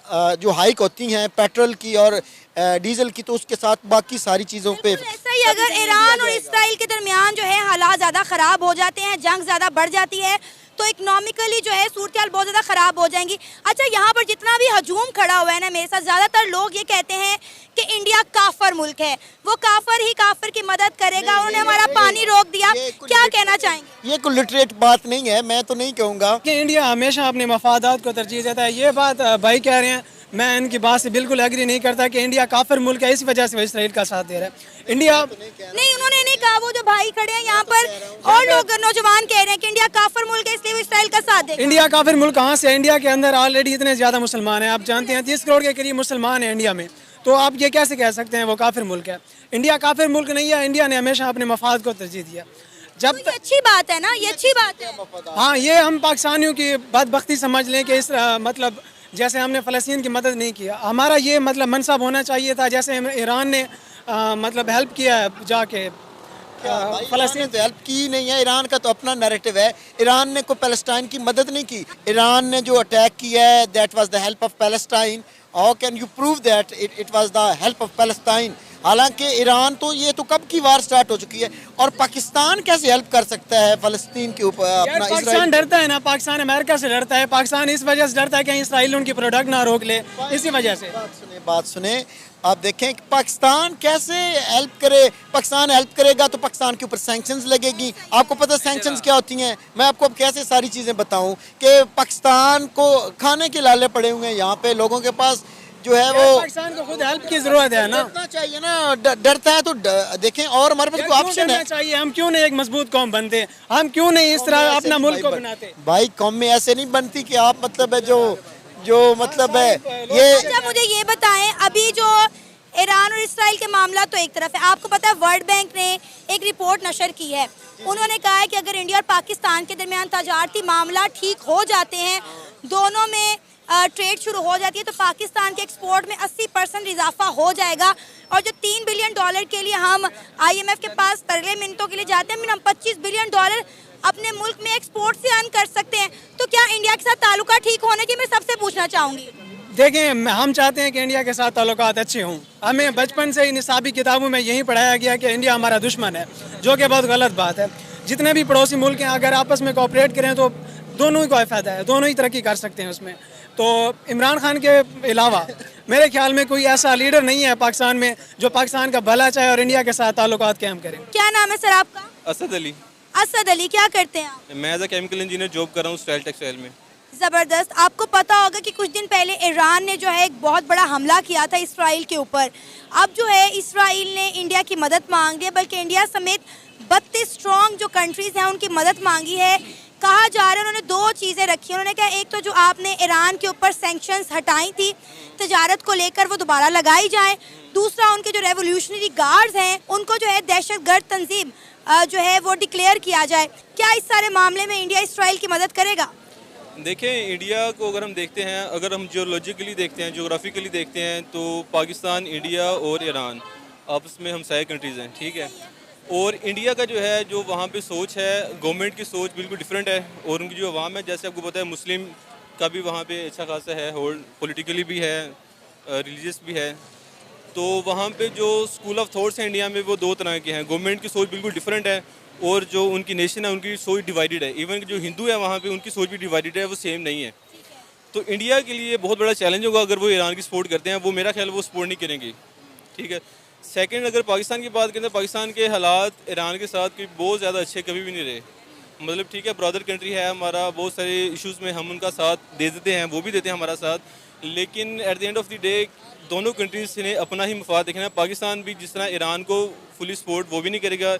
जो हाइक होती हैं पेट्रोल की और डीजल की, तो उसके साथ बाकी सारी चीज़ों पे ऐसा ही अगर ईरान और इसराइल के दरमियान जो है हालात ज़्यादा ख़राब हो जाते हैं, जंग ज़्यादा बढ़ जाती है, तो इकोनॉमिकली जो है सूरत हाल बहुत ज़्यादा ख़राब हो जाएंगी। अच्छा, यहाँ पर जितना भी हजूम खड़ा हुआ है ना मेरे साथ, ज़्यादातर लोग ये कहते हैं कि इंडिया काफर मुल्क है, वो काफर ही काफर की मदद करेगा, उन्होंने हमारा पानी रोक दिया। क्या कहना चाहेंगे? ये कोई लिटरेट बात नहीं है, मैं तो नहीं कहूँगा कि इंडिया हमेशा अपने मफादात को तरजीह देता है। ये बात भाई कह रहे हैं, मैं इनकी बात से बिल्कुल एग्री नहीं करता कि इंडिया काफिर मुल्क है, इस वजह से वो इसराइल का साथ दे रहा है। इंडिया नहीं, उन्होंने नहीं कहा, वो जो भाई खड़े हैं यहाँ पर और लोग नौजवान कह रहे हैं कि इंडिया काफिर मुल्क है इसलिए वो इसराइल का साथ देगा। इंडिया काफिर मुल्क कहाँ से? इंडिया के अंदर ऑलरेडी इतने ज़्यादा मुसलमान हैं, आप जानते हैं 30 करोड़ के करीब मुसलमान हैं इंडिया में, तो आप ये कैसे कह सकते हैं वो काफिर मुल्क है? इंडिया काफिर मुल्क नहीं है, इंडिया ने हमेशा अपने मफाद को तरजीह दिया। जब तो ये अच्छी बात है ना, ये अच्छी बात है। हाँ, ये हम पाकिस्तानियों की बदबख्ती समझ लें कि इस मतलब जैसे हमने फ़लस्तीन की मदद नहीं किया, हमारा ये मतलब मनसब होना चाहिए था, जैसे ईरान ने मतलब हेल्प किया है जाके फ़लस्तीन तो हेल्प की नहीं है। ईरान का तो अपना नैरेटिव है, ईरान ने कोई पैलेस्टाइन की मदद नहीं की। ईरान ने जो अटैक किया है that was the help of Palestine, how can you prove that it was the help of Palestine? हालांकि ईरान तो ये तो कब की वार स्टार्ट हो चुकी है, और पाकिस्तान कैसे हेल्प कर सकता है फ़लस्तीन के ऊपर? अपना पाकिस्तान डरता है ना, पाकिस्तान अमेरिका से डरता है, पाकिस्तान इस वजह से डरता है कि इसराइल उनकी प्रोडक्ट ना रोक ले, इसी वजह से। बात सुने, आप देखें कि पाकिस्तान कैसे हेल्प करे। पाकिस्तान हेल्प करेगा तो पाकिस्तान के ऊपर सैंक्शंस लगेगी। आपको पता है सैंक्शंस क्या होती हैं? मैं आपको अब कैसे सारी चीज़ें बताऊं कि पाकिस्तान को खाने के लाले पड़े हुए हैं यहाँ पे, लोगों के पास जो है वो पाकिस्तान को खुद हेल्प की जरूरत है ना, डरना चाहिए ना, डरता है तो देखें, और हमारे पास कोई ऑप्शन है चाहिए। हम क्यों नहीं एक मजबूत कौम बनते, हम क्यों नहीं इस तरह अपना मुल्क को बनाते? भाई कौम में ऐसे नहीं बनती कि आप मतलब है जो मतलब है ये। अच्छा मुझे ये बताएं, अभी जो ईरान और इसराइल के मामला तो एक तरफ है, आपको पता है वर्ल्ड बैंक ने एक रिपोर्ट नशर की है। उन्होंने कहा है कि अगर इंडिया और पाकिस्तान के दरमियान तजारती मामला ठीक हो जाते हैं, दोनों में ट्रेड शुरू हो जाती है, तो पाकिस्तान के एक्सपोर्ट में 80% इजाफा हो जाएगा। और जो $3 बिलियन के लिए हम IMF के पास तरले मिनटों के लिए जाते हैं, हम $25 बिलियन अपने मुल्क में एक्सपोर्ट से अर्न कर सकते हैं। तो क्या इंडिया के साथ ताल्लुका ठीक होने की मैं सबसे पूछना चाहूँगी। देखिए, हम चाहते हैं कि इंडिया के साथ ताल्लुकात अच्छे हों। हमें बचपन से ही निसाबी किताबों में यही पढ़ाया गया कि इंडिया हमारा दुश्मन है, जो कि बहुत गलत बात है। जितने भी पड़ोसी मुल्क हैं, अगर आपस में कोऑपरेट करें तो दोनों ही को फ़ायदा है, दोनों ही तरक्की कर सकते हैं उसमें। तो इमरान खान के अलावा मेरे ख्याल में कोई ऐसा लीडर नहीं है पाकिस्तान में जो पाकिस्तान का भला चाहे और इंडिया के साथ ताल्लुकात कायम करे। क्या नाम है सर आपका? असद अली। असद अली, क्या करते हैं आप? मैं as a chemical engineer job कर रहा हूँ स्टाइल टेक्सटाइल में। ज़बरदस्त। आपको पता होगा कि कुछ दिन पहले ईरान ने जो है एक बहुत बड़ा हमला किया था इसराइल के ऊपर। अब जो है इसराइल ने इंडिया की मदद मांगी है, बल्कि इंडिया समेत 32 स्ट्रॉन्ग जो कंट्रीज़ हैं उनकी मदद मांगी है। कहा जा रहा है उन्होंने दो चीज़ें रखी। उन्होंने कहा एक तो जो आपने ईरान के ऊपर सैंक्शंस हटाई थी तजारत को लेकर, वो दोबारा लगाई जाए। दूसरा, उनके जो रेवोल्यूशनरी गार्ड्स हैं उनको जो है दहशतगर्द तंजीम जो है वो डिक्लेयर किया जाए। क्या इस सारे मामले में इंडिया इसराइल की मदद करेगा? देखें, इंडिया को अगर हम देखते हैं, अगर हम जियोलॉजिकली देखते हैं, जियोग्राफिकली देखते हैं, तो पाकिस्तान, इंडिया और ईरान आपस में हमसाया कंट्रीज़ हैं, ठीक है। और इंडिया का जो है, जो वहाँ पे सोच है, गवर्नमेंट की सोच बिल्कुल डिफरेंट है। और उनकी जो अवाम है, जैसे आपको पता है, मुस्लिम का भी वहाँ पे अच्छा खासा है होल्ड, पॉलिटिकली भी है, रिलीजियस भी है। तो वहाँ पे जो स्कूल ऑफ थॉट्स हैं इंडिया में, वो दो तरह के हैं। गवर्नमेंट की सोच बिल्कुल डिफरेंट है, और जो उनकी नेशन है उनकी सोच डिवाइडेड है। इवन जो हिंदू है वहाँ पे, उनकी सोच भी डिवाइडेड है, वो सेम नहीं है। तो इंडिया के लिए बहुत बड़ा चैलेंज होगा अगर वो ईरान की सपोर्ट करते हैं। वो मेरा ख्याल वो सपोर्ट नहीं करेंगे, ठीक है। सेकंड, अगर पाकिस्तान की बात करें तो पाकिस्तान के हालात ईरान के साथ कोई बहुत ज़्यादा अच्छे कभी भी नहीं रहे। मतलब ठीक है, ब्रदर कंट्री है हमारा, बहुत सारे इश्यूज़ में हम उनका साथ दे देते हैं, वो भी देते हैं हमारा साथ। लेकिन at the end of the day दोनों कंट्रीज़ ने अपना ही मफाद देखना है। पाकिस्तान भी जिस तरह ईरान को फुली सपोर्ट वो भी नहीं करेगा,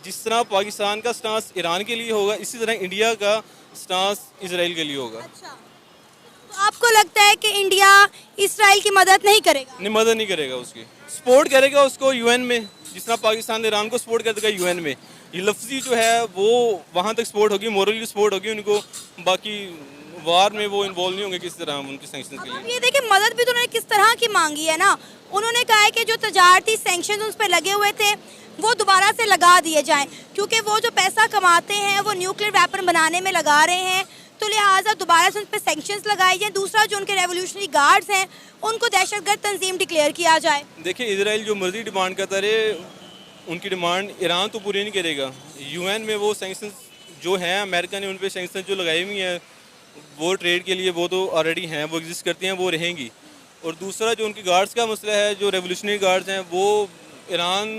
जिस तरह पाकिस्तान का स्टांस ईरान के लिए होगा, इसी तरह इंडिया का स्टांस इसराइल के लिए होगा। अच्छा, तो आपको लगता है कि इंडिया इसराइल की मदद नहीं करेगा? नहीं, मदद नहीं करेगा, उसकी सपोर्ट करेगा उसको यूएन में, जिस तरह पाकिस्तान ईरान को सपोर्ट कर देगा यूएन में। ये लफ्जी जो है वो वहाँ तक सपोर्ट होगी, मोरली सपोर्ट होगी उनको, बाकी वार में वो इन्वॉल्व नहीं होंगे किस तरह उनके सैंक्शंस के लिए। ये देखिए, मदद भी तो उन्होंने किस तरह की मांगी है ना। उन्होंने कहा है कि जो तजारती सैंक्शन उस पर लगे हुए थे वो दोबारा से लगा दिए जाएं, क्योंकि वो जो पैसा कमाते हैं वो न्यूक्लियर वेपन बनाने में लगा रहे हैं, तो लिहाजा दोबारा से उन पर सैंक्शंस लगाए जाएं। दूसरा, जो उनके रेवोल्यूशनरी गार्ड्स हैं उनको दहशतगर्द तंजीम डिक्लेयर किया जाए। देखिए, इजराइल जो मर्जी डिमांड करता रहे, उनकी डिमांड ईरान तो पूरी नहीं करेगा। यूएन में वो सैंक्शंस जो हैं, अमेरिका ने उन पर सैंक्शंस जो लगाई हुई हैं वो ट्रेड के लिए, वो तो ऑलरेडी हैं, वो एग्जिस्ट करती हैं, वो रहेंगी। और दूसरा, जो उनकी गार्ड्स का मसला है, जो रेवोल्यूशनरी गार्ड्स हैं, वो ईरान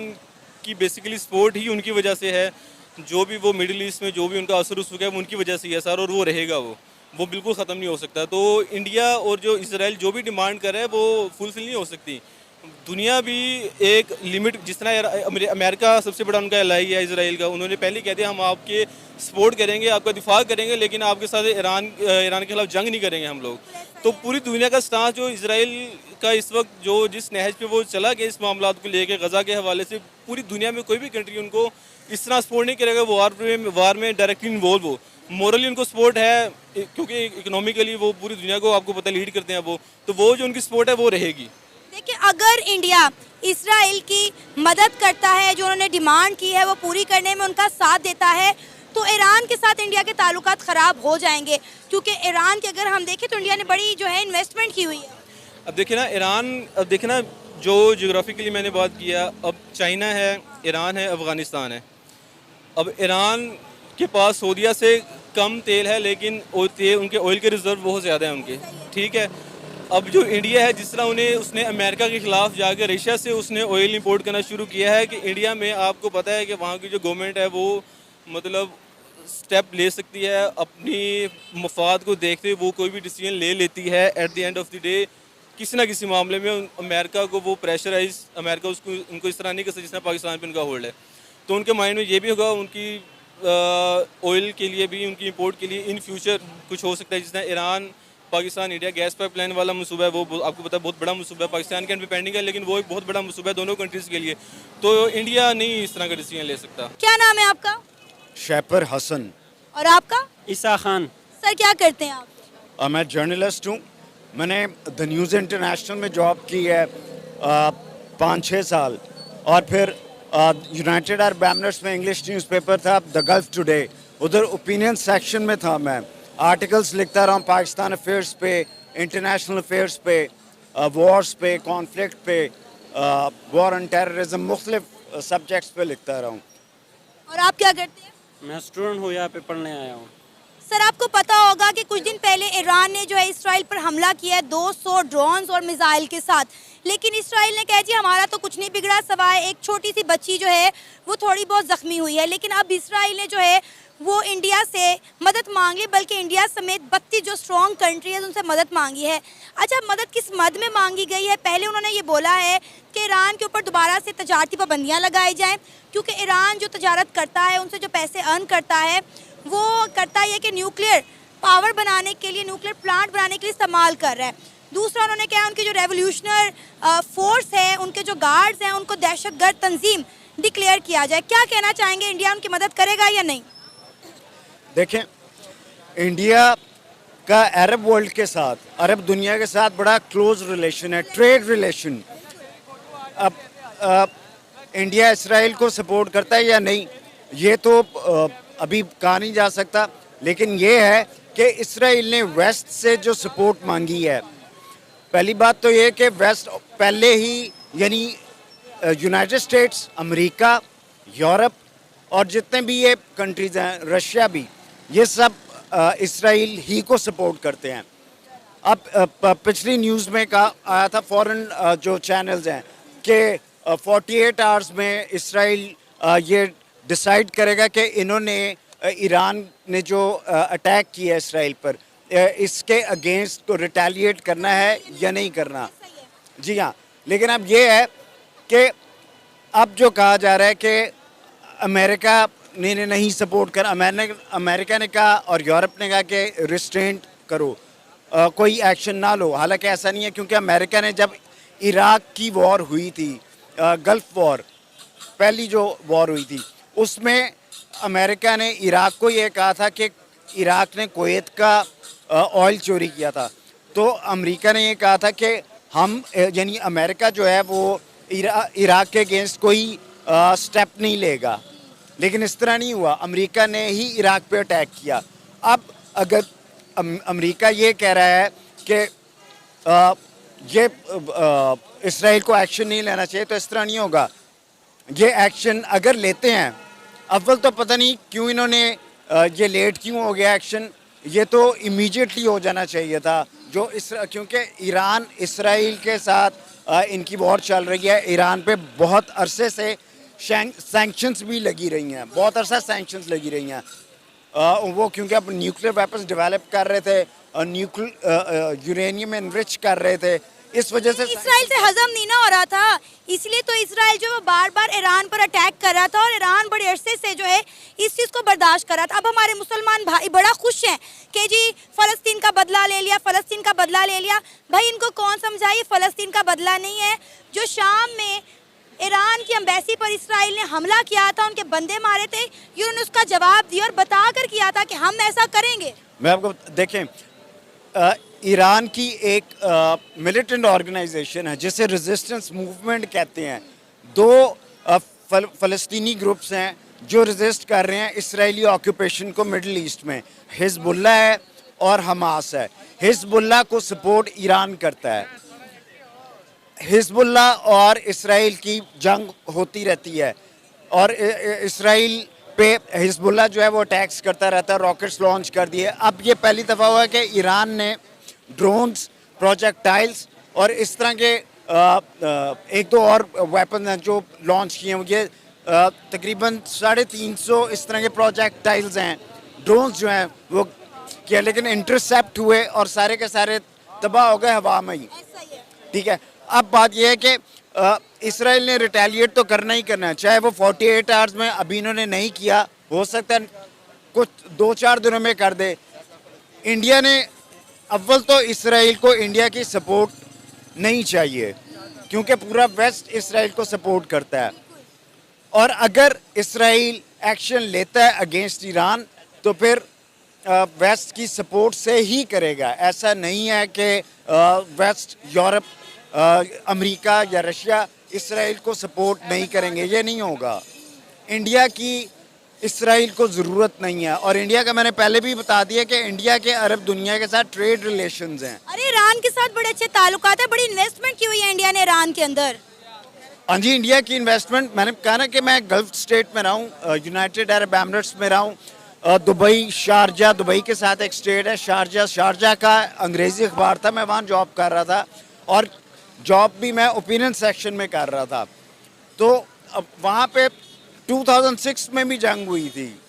की बेसिकली सपोर्ट ही उनकी वजह से है। जो भी वो मिडिल ईस्ट में जो भी उनका असर उस है वो उनकी वजह से है सर, और वो रहेगा, वो बिल्कुल ख़त्म नहीं हो सकता। तो इंडिया और जो इसराइल जो भी डिमांड कर रहा है वो फुलफिल नहीं हो सकती। दुनिया भी एक लिमिट, जिस तरह अमेरिका सबसे बड़ा उनका एलाई है इसराइल का, उन्होंने पहले कह दिया हम आपके सपोर्ट करेंगे, आपका दिफा करेंगे, लेकिन आपके साथ ईरान के खिलाफ जंग नहीं करेंगे हम लोग। तो पूरी दुनिया का स्टांस जो इसराइल का इस वक्त जो जिस नहज पे वो चला गया इस मामला को लेकर गज़ा के हवाले से, पूरी दुनिया में कोई भी कंट्री उनको इस तरह सपोर्ट नहीं करेगा। वो वार में डायरेक्टली इन्वॉल्व हो, मोरली उनको सपोर्ट है, क्योंकि इकोनॉमिकली वो पूरी दुनिया को आपको पता लीड करते हैं तो वो जो उनकी सपोर्ट है वो रहेगी। देखिए, अगर इंडिया इसराइल की मदद करता है, जो उन्होंने डिमांड की है वो पूरी करने में उनका साथ देता है, तो ईरान के साथ इंडिया के ताल्लुकात ख़राब हो जाएंगे, क्योंकि ईरान के अगर हम देखें तो इंडिया ने बड़ी जो है इन्वेस्टमेंट की हुई है। अब देखिए ना ईरान, अब देखिए ना जो जोग्राफिकली मैंने बात किया, अब चाइना है, ईरान है, अफ़गानिस्तान है। अब ईरान के पास सऊदीया से कम तेल है, लेकिन उनके ऑयल के रिजर्व बहुत ज़्यादा हैं उनके, ठीक है। अब जो इंडिया है, जिस तरह उसने अमेरिका के ख़िलाफ़ जाकर रशिया से उसने ऑयल इंपोर्ट करना शुरू किया है कि इंडिया में आपको पता है कि वहाँ की जो गवर्नमेंट है वो मतलब स्टेप ले सकती है, अपनी मफाद को देखते हुए वो कोई भी डिसीजन ले लेती है। At the end of the day किसी ना किसी मामले में अमेरिका को वो प्रेशराइज, अमेरिका उनको इस तरह नहीं कर सकती जिस तरह पाकिस्तान पे उनका होल्ड है। तो उनके माइंड में ये भी होगा, उनकी ऑयल के लिए भी, उनकी इंपोर्ट के लिए इन फ्यूचर कुछ हो सकता है। जिस तरह Iran Pakistan India gas pipeline वाला मनसूबा है, वो आपको पता है बहुत बड़ा मनसूबा है, पाकिस्तान के पेंडिंग है, लेकिन वो एक बहुत बड़ा मनसूबा है दोनों कंट्रीज़ के लिए। तो इंडिया नहीं इस तरह का डिसीजन ले सकता। क्या नाम है आपका? शैपर हसन। और आपका? ईसा खान। सर क्या करते हैं आप? मैं जर्नलिस्ट हूँ। मैंने द न्यूज़ इंटरनेशनल में जॉब की है 5-6 साल, और फिर यूनाइटेड अरब एमिरेट्स में इंग्लिश न्यूज़पेपर था द गल्फ टुडे, उधर ओपिनियन सेक्शन में था। मैं आर्टिकल्स लिखता रहा हूँ पाकिस्तान अफेयर्स पे, इंटरनेशनल अफेयर्स पे, वॉर्स पे, कॉन्फ्लिक्ट पे, वॉर एंड टेररिज्म, मुख्तलिफ सब्जेक्ट्स पे लिखता रहा हूँ। और आप क्या करते हैं? मैं स्टूडेंट हूँ, यहाँ पे पढ़ने आया हूँ। सर आपको पता होगा कि कुछ दिन पहले ईरान ने जो है इसराइल पर हमला किया है 200 ड्रोन्स और मिसाइल के साथ, लेकिन इसराइल ने कहा जी हमारा तो कुछ नहीं बिगड़ा, सवाए एक छोटी सी बच्ची जो है वो थोड़ी बहुत जख्मी हुई है। लेकिन अब इसराइल ने जो है वो इंडिया से मदद मांग ली, बल्कि इंडिया समेत 32 जो स्ट्रॉन्ग कंट्री है उनसे मदद मांगी है। अच्छा, मदद किस मद में मांगी गई है? पहले उन्होंने ये बोला है कि ईरान के ऊपर दोबारा से तजारती पाबंदियाँ लगाई जाएँ, क्योंकि ईरान जो तजारत करता है, उनसे जो पैसे अर्न करता है, वो करता है कि न्यूक्लियर पावर बनाने के लिए, न्यूक्लियर प्लांट बनाने के लिए इस्तेमाल कर रहा है। दूसरा उन्होंने कहा उनकी जो रेवोल्यूशनर फोर्स है, उनके जो गार्ड्स हैं, उनको दहशतगर्द तंजीम डिक्लेयर किया जाए। क्या कहना चाहेंगे, इंडिया उनकी मदद करेगा या नहीं? देखें, इंडिया का अरब वर्ल्ड के साथ, अरब दुनिया के साथ बड़ा क्लोज रिलेशन है, ट्रेड रिलेशन। अब इंडिया इसराइल को सपोर्ट करता है या नहीं, ये तो अभी कहा नहीं जा सकता, लेकिन ये है कि इसराइल ने वेस्ट से जो सपोर्ट मांगी है, पहली बात तो ये कि वेस्ट पहले ही, यानी यूनाइटेड स्टेट्स, अमेरिका, यूरोप और जितने भी ये कंट्रीज़ हैं, रशिया भी, ये सब इसराइल ही को सपोर्ट करते हैं। अब पिछली न्यूज़ में कहा आया था, फॉरेन जो चैनल्स हैं, कि 48 आवर्स में इसराइल ये डिसाइड करेगा कि इन्होंने ईरान ने जो अटैक किया इसराइल पर, इसके अगेंस्ट को रिटेलिएट करना है या नहीं करना। जी हाँ, लेकिन अब ये है कि अब जो कहा जा रहा है कि अमेरिका ने नहीं सपोर्ट कर, अमेरिका ने कहा और यूरोप ने कहा कि रिस्ट्रेंट करो, कोई एक्शन ना लो। हालांकि ऐसा नहीं है, क्योंकि अमेरिका ने जब इराक की वॉर हुई थी, गल्फ वॉर, पहली जो वॉर हुई थी, उसमें अमेरिका ने इराक को ये कहा था कि इराक ने कुवैत का ऑयल चोरी किया था। तो अमेरिका ने ये कहा था कि हम, यानी अमेरिका जो है वो इराक के अगेंस्ट कोई स्टेप नहीं लेगा, लेकिन इस तरह नहीं हुआ। अमेरिका ने ही इराक पे अटैक किया। अब अगर अमेरिका ये कह रहा है कि ये इसराइल को एक्शन नहीं लेना चाहिए, तो इस तरह नहीं होगा। ये एक्शन अगर लेते हैं, अव्वल तो पता नहीं क्यों इन्होंने ये लेट क्यों हो गया एक्शन, ये तो इमीडिएटली हो जाना चाहिए था। क्योंकि ईरान इसराइल के साथ इनकी वॉर चल रही है, ईरान पे बहुत अरसे से सैंक्शंस भी लगी रही हैं, बहुत अरसा सैंक्शंस लगी रही हैं। वो क्योंकि अब न्यूक्लियर वेपन्स डेवलप कर रहे थे, यूरेनियम एनरिच कर रहे थे, इस वजह से इसराइल से हजम नहीं ना हो रहा था, इसलिए तो इसराइल जो है बार बार ईरान पर अटैक कर रहा था, और ईरान बड़े अरसे से जो है इस चीज़ को बर्दाश्त कर रहा था। अब हमारे मुसलमान भाई बड़ा खुश हैं कि जी फ़लस्तीन का बदला ले लिया, फ़लस्तीन का बदला ले लिया। भाई इनको कौन समझाए, फ़लस्तीन का बदला नहीं है। जो शाम में ईरान की एम्बेसी पर इसराइल ने हमला किया था, उनके बंदे मारे थे, उन्होंने उसका जवाब दिया और बता कर किया था कि हम ऐसा करेंगे। मैं आपको देखें, ईरान की एक मिलिटेंट ऑर्गेनाइजेशन है जिसे रेजिस्टेंस मूवमेंट कहते हैं। 2 फ़लस्तीनी ग्रुप्स हैं जो रेजिस्ट कर रहे हैं इसराइली ऑक्यूपेशन को मिडल ईस्ट में। हिजबुल्लाह है और हमास है। हिजबुल्लाह को सपोर्ट ईरान करता है हिजबुल्ला और इसराइल की जंग होती रहती है और इसराइल पे हिजबुल्ला जो है वो अटैक्स करता रहता है, रॉकेट्स लॉन्च कर दिए। अब ये पहली दफ़ा हुआ है कि ईरान ने ड्रोन्स, प्रोजेक्टाइल्स और इस तरह के एक दो और वेपन हैं जो लॉन्च किए हैं। ये तकरीबन 350 इस तरह के प्रोजेक्टाइल्स हैं, ड्रोन्स जो हैं वो किया, लेकिन इंटरसेप्ट हुए और सारे के सारे तबाह हो गए हवा में ही। ठीक है, अब बात यह है कि इसराइल ने रिटेलिएट तो करना ही करना है, चाहे वो 48 आवर्स में, अभी इन्होंने नहीं किया, हो सकता है कुछ 2-4 दिनों में कर दे। इंडिया ने अव्वल तो इसराइल को इंडिया की सपोर्ट नहीं चाहिए क्योंकि पूरा वेस्ट इसराइल को सपोर्ट करता है, और अगर इसराइल एक्शन लेता है अगेंस्ट ईरान तो फिर वेस्ट की सपोर्ट से ही करेगा। ऐसा नहीं है कि वेस्ट, यूरोप, अमेरिका या रशिया इसराइल को सपोर्ट नहीं करेंगे, ये नहीं होगा। इंडिया की इसराइल को ज़रूरत नहीं है, और इंडिया का मैंने पहले भी बता दिया कि इंडिया के अरब दुनिया के साथ ट्रेड रिलेशंस हैं। अरे ईरान के साथ बड़े अच्छे ताल्लुकात है, बड़ी इन्वेस्टमेंट की हुई है इंडिया ने ईरान के अंदर। हाँ जी, इंडिया की इन्वेस्टमेंट, मैंने कहा ना कि मैं गल्फ स्टेट में रहा हूँ, यूनाइटेड अरब एमिरेट्स में रहा हूँ, दुबई, शारजा, दुबई के साथ एक स्टेट है शारजा, शारजा का अंग्रेज़ी अखबार था, मैं वहाँ जॉब कर रहा था, और जॉब भी मैं ओपिनियन सेक्शन में कर रहा था। तो वहाँ पे 2006 में भी जंग हुई थी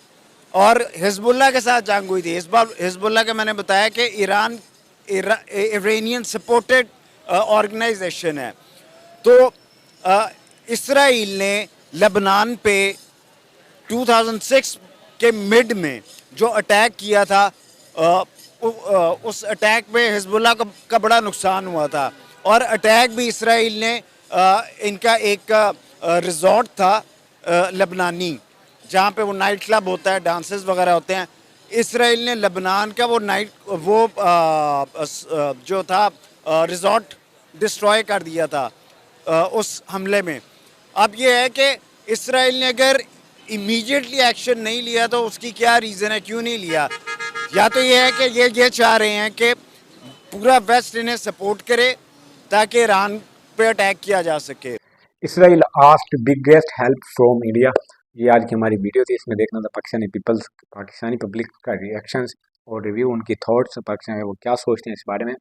और हिजबुल्ला के साथ जंग हुई थी। इस बार हिजबुल्ला का मैंने बताया कि इरानियन सपोर्टेड ऑर्गेनाइजेशन है। तो इसराइल ने लेबनान पे 2006 के मिड में जो अटैक किया था, उस अटैक में हिजबुल्ला का बड़ा नुकसान हुआ था, और अटैक भी इसराइल ने इनका एक रिजॉर्ट था लेबनानी, जहाँ पे वो नाइट क्लब होता है, डांसेस वगैरह होते हैं। इसराइल ने लेबनान का वो जो था रिजॉर्ट डिस्ट्रॉय कर दिया था उस हमले में। अब ये है कि इसराइल ने अगर इमीडिएटली एक्शन नहीं लिया तो उसकी क्या रीज़न है, क्यों नहीं लिया? या तो ये है कि ये चाह रहे हैं कि पूरा वेस्ट इन्हें सपोर्ट करे ताकि ईरान पे अटैक किया जा सके। Israel asked biggest help from India, ये आज की हमारी वीडियो थी। इसमें देखना था पाकिस्तानी पब्लिक का रिएक्शंस और रिव्यू, उनकी थॉट्स, पाकिस्तान वो क्या सोचते हैं इस बारे में।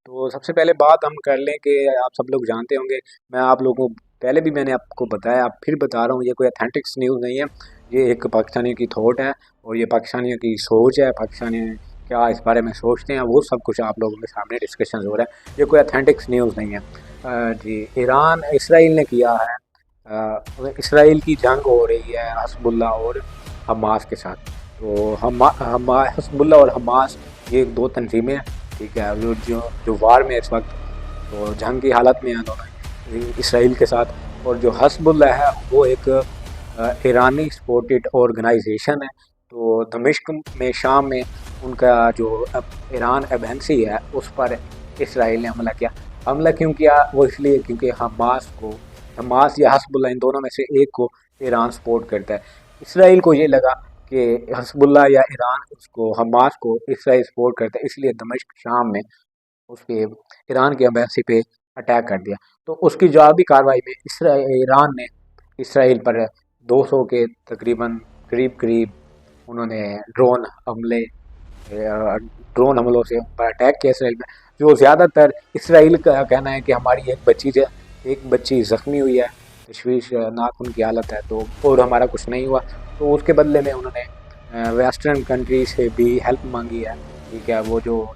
तो सबसे पहले बात हम कर लें कि आप सब लोग जानते होंगे, मैं आप लोगों को पहले भी मैंने आपको बताया, आप फिर बता रहा हूँ, ये कोई अथेंटिक न्यूज़ नहीं है, ये एक पाकिस्तानियों की थॉट है और ये पाकिस्तानियों की सोच है, पाकिस्तानी क्या इस बारे में सोचते हैं वो सब कुछ आप लोगों के सामने डिस्कशन हो रहा है, ये कोई अथेंटिक न्यूज़ नहीं है। जी, इसराइल ने किया है, इसराइल की जंग हो रही है हस्बुल्ला और हमास के साथ। तो हस्बुल्ला और हमास ये दो तंजीमें, ठीक है, जो वार में इस वक्त तो जंग की हालत में हैं दोनों इसराइल के साथ। और जो हस्बुल्ला है वो एक ईरानी सपोर्टेड ऑर्गेनाइजेशन है। तो दमिश्क में, शाम में उनका जो ईरान एजेंसी है उस पर इसराइल ने हमला किया। हमला क्यों किया? वो इसलिए क्योंकि हमास या हस्बुल्ला, इन दोनों में से एक को ईरान सपोर्ट करता है। इसराइल को ये लगा कि हस्बुल्ला या ईरान उसको, हमास को इसराइल सपोर्ट करता है, इसलिए दमिश्क शाम में उसके ईरान की एम्बेसी पे अटैक कर दिया। तो उसकी जवाबी कार्रवाई में ईरान ने इसराइल पर 200 के तकरीबन करीब उन्होंने ड्रोन हमलों से पर अटैक किया इसराइल में। जो ज़्यादातर इसराइल का कहना है कि हमारी एक बच्ची ज़ख्मी हुई है, तशवीशनाक उनकी हालत है, तो और हमारा कुछ नहीं हुआ। तो उसके बदले में उन्होंने वेस्टर्न कंट्री से भी हेल्प मांगी है, ठीक है, वो जो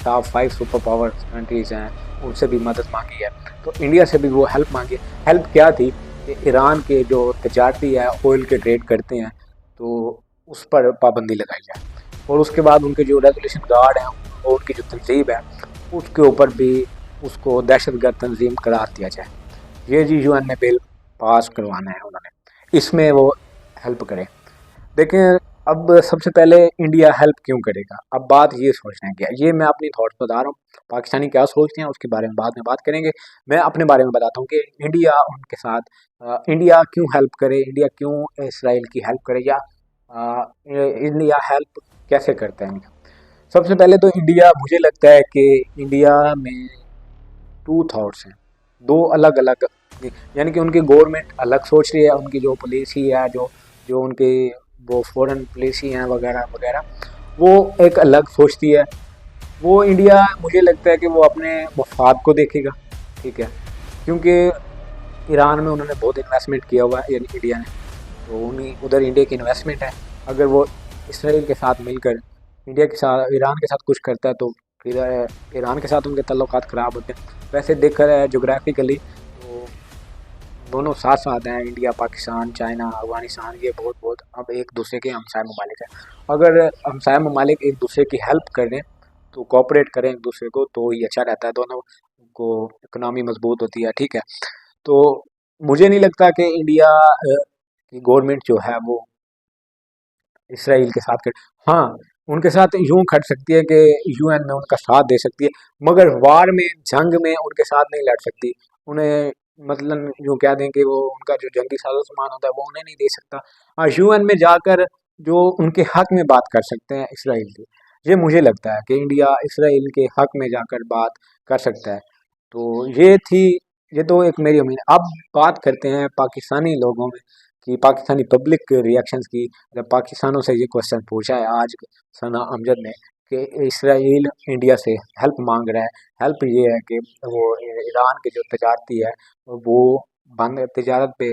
टॉप 5 सुपर पावर कंट्रीज़ हैं उनसे भी मदद मांगी है। तो इंडिया से भी वो हेल्प मांगी। हेल्प क्या थी कि ईरान के जो तजारती है, ऑयल के ट्रेड करते हैं, तो उस पर पाबंदी लगाई जाए, और उसके बाद उनके जो रेगुलेशन गार्ड हैं और उनकी जो तंजीब है उसके ऊपर भी उसको दहशतगर्द तंजीम करार दिया जाए। ये जी यूएन ने बिल पास करवाना है उन्होंने, इसमें वो हेल्प करें। देखें, अब सबसे पहले इंडिया हेल्प क्यों करेगा, अब बात ये सोचना है। ये मैं अपनी थॉट्स बता रहा हूँ, पाकिस्तानी क्या सोचते हैं उसके बारे में बाद में बात करेंगे। मैं अपने बारे में बताता हूँ कि इंडिया उनके साथ, इंडिया क्यों हेल्प करे, इंडिया क्यों इसराइल की हेल्प करे, या इंडिया हेल्प कैसे करता है। सबसे पहले तो इंडिया, मुझे लगता है कि इंडिया में 2 थॉट्स हैं। दो अलग अलग, यानी कि उनकी गवर्नमेंट अलग सोच रही है, उनकी जो पुलिस ही है, जो जो उनकी वो फॉरेन पुलिस ही हैं वगैरह वगैरह, वो एक अलग सोचती है। वो इंडिया, मुझे लगता है कि वो अपने मफाद को देखेगा, ठीक है, क्योंकि ईरान में उन्होंने बहुत इन्वेस्टमेंट किया हुआ है, यानी इंडिया ने, तो उन्हीं उधर इंडिया की इन्वेस्टमेंट है। अगर वो इसराइल के साथ मिलकर इंडिया के साथ, ईरान के साथ कुछ करता है, तो फिर ईरान के साथ उनके तल्लुकात ख़राब होते हैं। वैसे देखा जाए जोग्राफिकली तो दोनों साथ साथ हैं, इंडिया, पाकिस्तान, चाइना, अफगानिस्तान, ये बहुत बहुत अब एक दूसरे के हमसाय ममालिक हैं। अगर हमसाय ममालिक एक दूसरे की हेल्प करें, तो कोऑपरेट करें एक दूसरे को, तो ही अच्छा रहता है, दोनों को इकोनॉमी मजबूत होती है, ठीक है। तो मुझे नहीं लगता कि इंडिया की गवर्नमेंट जो है वो इसराइल के साथ खड़े, हाँ, उनके साथ यूं खड़ सकती है कि यूएन में उनका साथ दे सकती है, मगर वार में, जंग में उनके साथ नहीं लड़ सकती। उन्हें मतलब यूं कह दें कि वो उनका जो जंगी साजो सामान होता है वो उन्हें नहीं दे सकता। हाँ, यूएन में जाकर जो उनके हक में बात कर सकते हैं इसराइल की, ये मुझे लगता है कि इंडिया इसराइल के हक में जाकर बात कर सकता है। तो ये थी, ये तो एक मेरी उम्मीद। अब बात करते हैं पाकिस्तानी लोगों में, कि पाकिस्तानी पब्लिक रिएक्शंस की। जब पाकिस्तानों से ये क्वेश्चन पूछा है आज सना अमजद ने कि इसराइल इंडिया से हेल्प मांग रहा है, हेल्प ये है कि वो ईरान के जो तजारती है वो बंद, तजारत पे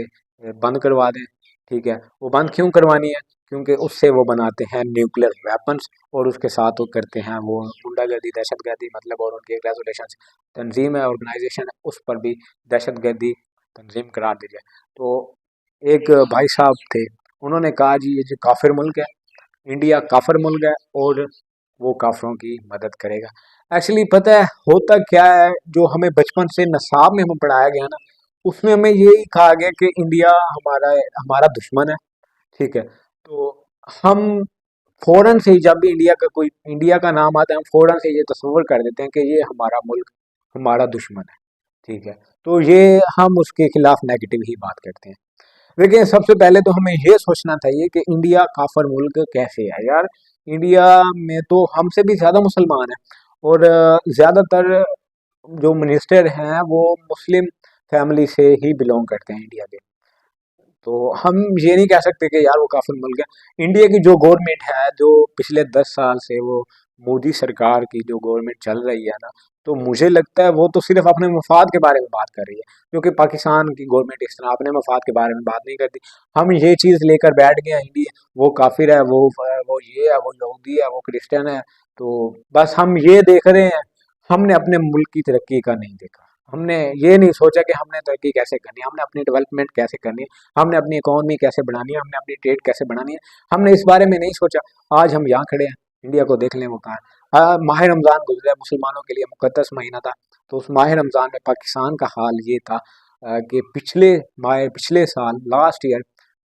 बंद करवा दें, ठीक है। वो बंद क्यों करवानी है? क्योंकि उससे वो बनाते हैं न्यूक्लियर वेपन्स, और उसके साथ वो करते हैं वो गुंडागर्दी, दहशतगर्दी, मतलब, और उनकी एक रेजोल्यूशन तंजीम है, ऑर्गेनाइजेशन है, उस पर भी दहशतगर्दी तंजीम करार दी जाए। तो एक भाई साहब थे, उन्होंने कहा जी ये जो काफिर मुल्क है, इंडिया काफिर मुल्क है, और वो काफिरों की मदद करेगा। एक्चुअली पता है होता क्या है, जो हमें बचपन से नसाब में हमें पढ़ाया गया ना, उसमें हमें यही कहा गया कि इंडिया हमारा हमारा दुश्मन है, ठीक है। तो हम फ़ौरन से ही जब भी इंडिया का नाम आता है, हम फ़ौरन से ये तस्वर कर देते हैं कि ये हमारा मुल्क हमारा दुश्मन है, ठीक है। तो ये हम उसके खिलाफ नेगेटिव ही बात करते हैं। लेकिन सबसे पहले तो हमें ये सोचना चाहिए कि इंडिया काफिर मुल्क कैसे है यार। इंडिया में तो हमसे भी ज़्यादा मुसलमान हैं, और ज़्यादातर जो मिनिस्टर हैं वो मुस्लिम फैमिली से ही बिलोंग करते हैं इंडिया के। तो हम ये नहीं कह सकते कि यार वो काफिर मुल्क है। इंडिया की जो गवर्नमेंट है, जो पिछले 10 साल से वो मोदी सरकार की जो गवर्नमेंट चल रही है ना, तो मुझे लगता है वो तो सिर्फ अपने मफाद के बारे में बात कर रही है, क्योंकि पाकिस्तान की गवर्नमेंट इस तरह अपने मफाद के बारे में बात नहीं करती। हम ये चीज़ लेकर बैठ गए हैं, इंडिया वो काफिर है, वो ये है, वो यहूदी है, वो क्रिश्चियन है, तो बस हम ये देख रहे हैं। हमने अपने मुल्क की तरक्की का नहीं देखा, हमने ये नहीं सोचा कि हमने तरक्की कैसे करनी है, हमने अपनी डेवलपमेंट कैसे करनी है, हमने अपनी इकोनॉमी कैसे बढ़ानी है, हमने अपनी ट्रेड कैसे बढ़ानी है, हमने इस बारे में नहीं सोचा। आज हम यहाँ खड़े हैं, इंडिया को देख लें वो कहाँ है। माह रमज़ान गुजरा, मुसलमानों के लिए मुक़द्दस महीना था, तो उस माह रमज़ान में पाकिस्तान का हाल ये था कि पिछले साल, लास्ट ईयर,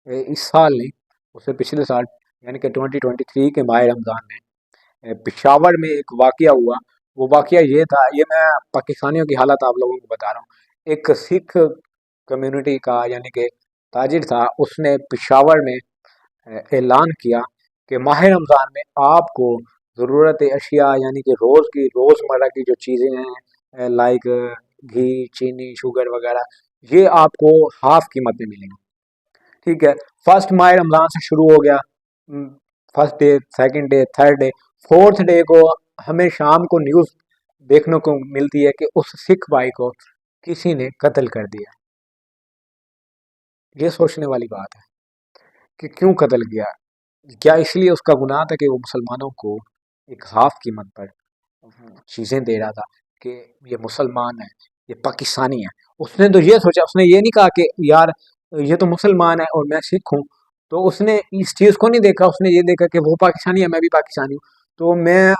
इस साल नहीं, उससे पिछले साल, यानी कि 2023 के माह रमज़ान में पेशावर में एक वाक़या हुआ। वो वाक़या ये था, ये मैं पाकिस्तानियों की हालत आप लोगों को बता रहा हूँ। एक सिख कम्युनिटी का, यानी कि ताजिर था, उसने पेशावर में ऐलान किया कि माह रमज़ान में आपको ज़रूरत अशिया, यानी कि रोज़मर्रा की जो चीज़ें हैं, लाइक घी, चीनी, शुगर वगैरह, ये आपको हाफ कीमत में मिलेंगी, ठीक है। फर्स्ट माह रमज़ान से शुरू हो गया, first day, second day, third day, fourth day को हमें शाम को न्यूज़ देखने को मिलती है कि उस सिख भाई को किसी ने कत्ल कर दिया। ये सोचने वाली बात है कि क्यों कत्ल किया। क्या इसलिए उसका गुनाह था कि वो मुसलमानों को एक हाफ कीमत पर चीज़ें दे रहा था कि ये मुसलमान है, ये पाकिस्तानी है। उसने तो ये सोचा, उसने ये नहीं कहा कि यार ये तो मुसलमान है और मैं सिख हूँ, तो उसने इस चीज़ को नहीं देखा, उसने ये देखा कि वो पाकिस्तानी है, मैं भी पाकिस्तानी हूँ, तो मैं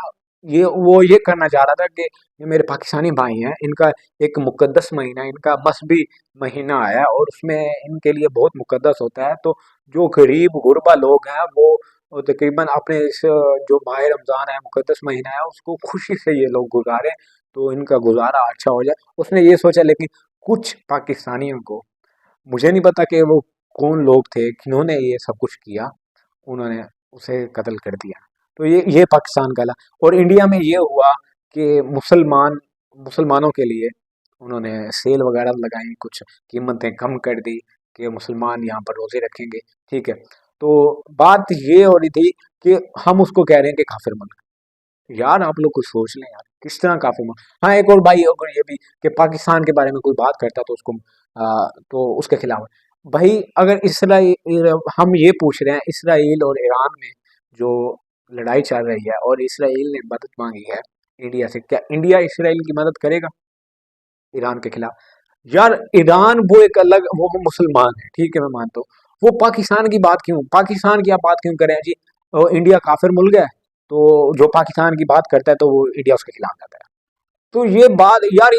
वो ये करना चाह रहा था कि ये मेरे पाकिस्तानी भाई हैं, इनका एक मुक़द्दस महीना, इनका मसहबी महीना आया और उसमें इनके लिए बहुत मुक़द्दस होता है, तो जो गरीब गुरबा लोग हैं वो तकरीबन अपने इस जो माह रमज़ान है, मुक़द्दस महीना है, उसको खुशी से ये लोग गुजारें, तो इनका गुजारा अच्छा हो जाए। उसने ये सोचा, लेकिन कुछ पाकिस्तानियों को, मुझे नहीं पता कि वो कौन लोग थे जिन्होंने ये सब कुछ किया, उन्होंने उसे कत्ल कर दिया। तो ये पाकिस्तान का ला। और इंडिया में ये हुआ कि मुसलमानों के लिए उन्होंने सेल वगैरह लगाई, कुछ कीमतें कम कर दी कि मुसलमान यहाँ पर रोज़े रखेंगे, ठीक है। तो बात ये हो रही थी कि हम उसको कह रहे हैं कि काफिर मुल्क। यार आप लोग कुछ सोच लें यार, किस तरह काफिर मुल्क। हाँ एक और भाई अगर ये भी कि पाकिस्तान के बारे में कोई बात करता तो उसको तो उसके खिलाफ है। भाई अगर इसराइल, हम ये पूछ रहे हैं इसराइल और ईरान में जो लड़ाई चल रही है और इसराइल ने मदद मांगी है इंडिया से, क्या इंडिया इसराइल की मदद करेगा ईरान के खिलाफ? यार ईरान वो एक अलग, वो मुसलमान है, ठीक है मैं मानता हूँ। वो पाकिस्तान की बात क्यों, पाकिस्तान की आप बात क्यों करें जी? इंडिया काफिर मुल्क है तो जो पाकिस्तान की बात करता है तो वो इंडिया उसके खिलाफ जाता है। तो ये बात यार,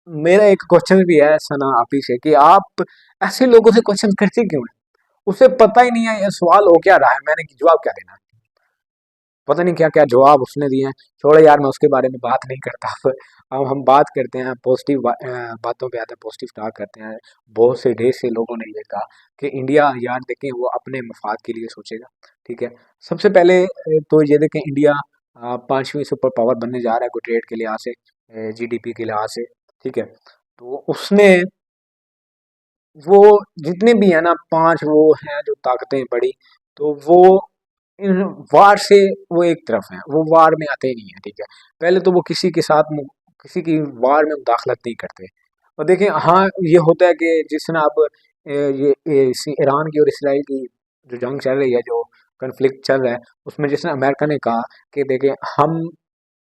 मेरा एक क्वेश्चन भी है सना आप ही से कि आप ऐसे लोगों से क्वेश्चन करते क्यों हैं? उसे पता ही नहीं है ये सवाल हो क्या रहा है, मैंने जवाब क्या देना है। पता नहीं क्या क्या जवाब उसने दिए हैं। छोड़ो यार मैं उसके बारे में बात नहीं करता। अब हम बात करते हैं पॉजिटिव बातों पे आते हैं, पॉजिटिव स्टार्ट करते हैं। बहुत से ढेर से लोगों ने ये कहा कि इंडिया यार देखें वो अपने मफाद के लिए सोचेगा, ठीक है। सबसे पहले तो ये देखें इंडिया 5वीं सुपर पावर बनने जा रहा है कोई ट्रेड के लिहाज से, जीडीपी के लिहाज से, ठीक है। तो उसने वो जितने भी है ना 5 वो हैं जो ताकतें बड़ी, तो वो इन वार से वो एक तरफ है, वो वार में आते ही नहीं है, ठीक है। पहले तो वो किसी के साथ किसी की वार में मुदाखलत नहीं करते। और देखिए हाँ ये होता है कि जिस तरह अब ईरान की और इसराइल की जो जंग चल रही है, जो कन्फ्लिक्ट चल रहा है, उसमें जिस तरह अमेरिका ने कहा कि देखिए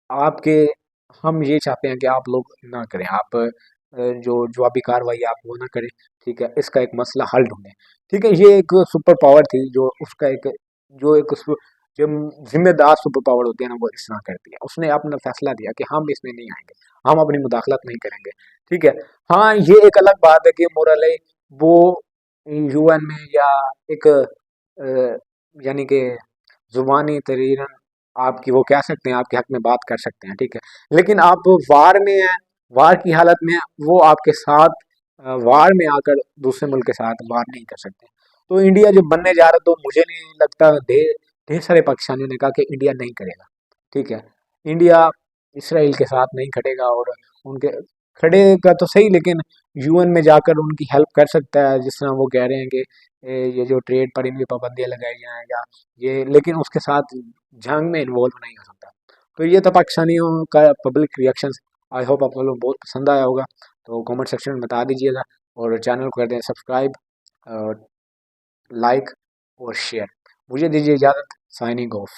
आपके हम ये चाहते हैं कि आप लोग ना करें, आप जो जवाबी कार्रवाई आप वो ना करें, ठीक है। इसका एक मसला हल ढूंढें, ठीक है। ये एक सुपर पावर थी जो उसका एक जो एक जो जिम्मेदार सुपर पावर होती है ना, वो इस तरह करती है। उसने अपना फैसला दिया कि हम इसमें नहीं आएंगे, हम अपनी मुदाखलत नहीं करेंगे, ठीक है। हाँ ये एक अलग बात है कि मोरले वो यूएन में या एक यानी कि जुबानी तरीरन आपकी वो कह सकते हैं, आपके हक में बात कर सकते हैं, ठीक है। लेकिन आप वार में हैं, वार की हालत में हैं, वो आपके साथ वार में आकर दूसरे मुल्क के साथ वार नहीं कर सकते। तो इंडिया जो बनने जा रहा है, तो मुझे नहीं लगता, ढेर ढेर सारे पाकिस्तानियों ने कहा कि इंडिया नहीं करेगा, ठीक है। इंडिया इसराइल के साथ नहीं खड़ेगा, और उनके खड़ेगा तो सही लेकिन यूएन में जाकर उनकी हेल्प कर सकता है, जिस तरह वो कह रहे हैं कि ये जो ट्रेड पर इनकी पाबंदियां लगाई जाएं या ये, लेकिन उसके साथ जंग में इन्वॉल्व नहीं हो सकता। तो ये था पाकिस्तानियों का पब्लिक रिएक्शंस। आई होप आप लोगों को बहुत पसंद आया होगा, तो कमेंट सेक्शन में बता दीजिएगा, और चैनल को कर दें सब्सक्राइब, लाइक और शेयर। मुझे दीजिए इजाज़त, साइनिंग ऑफ।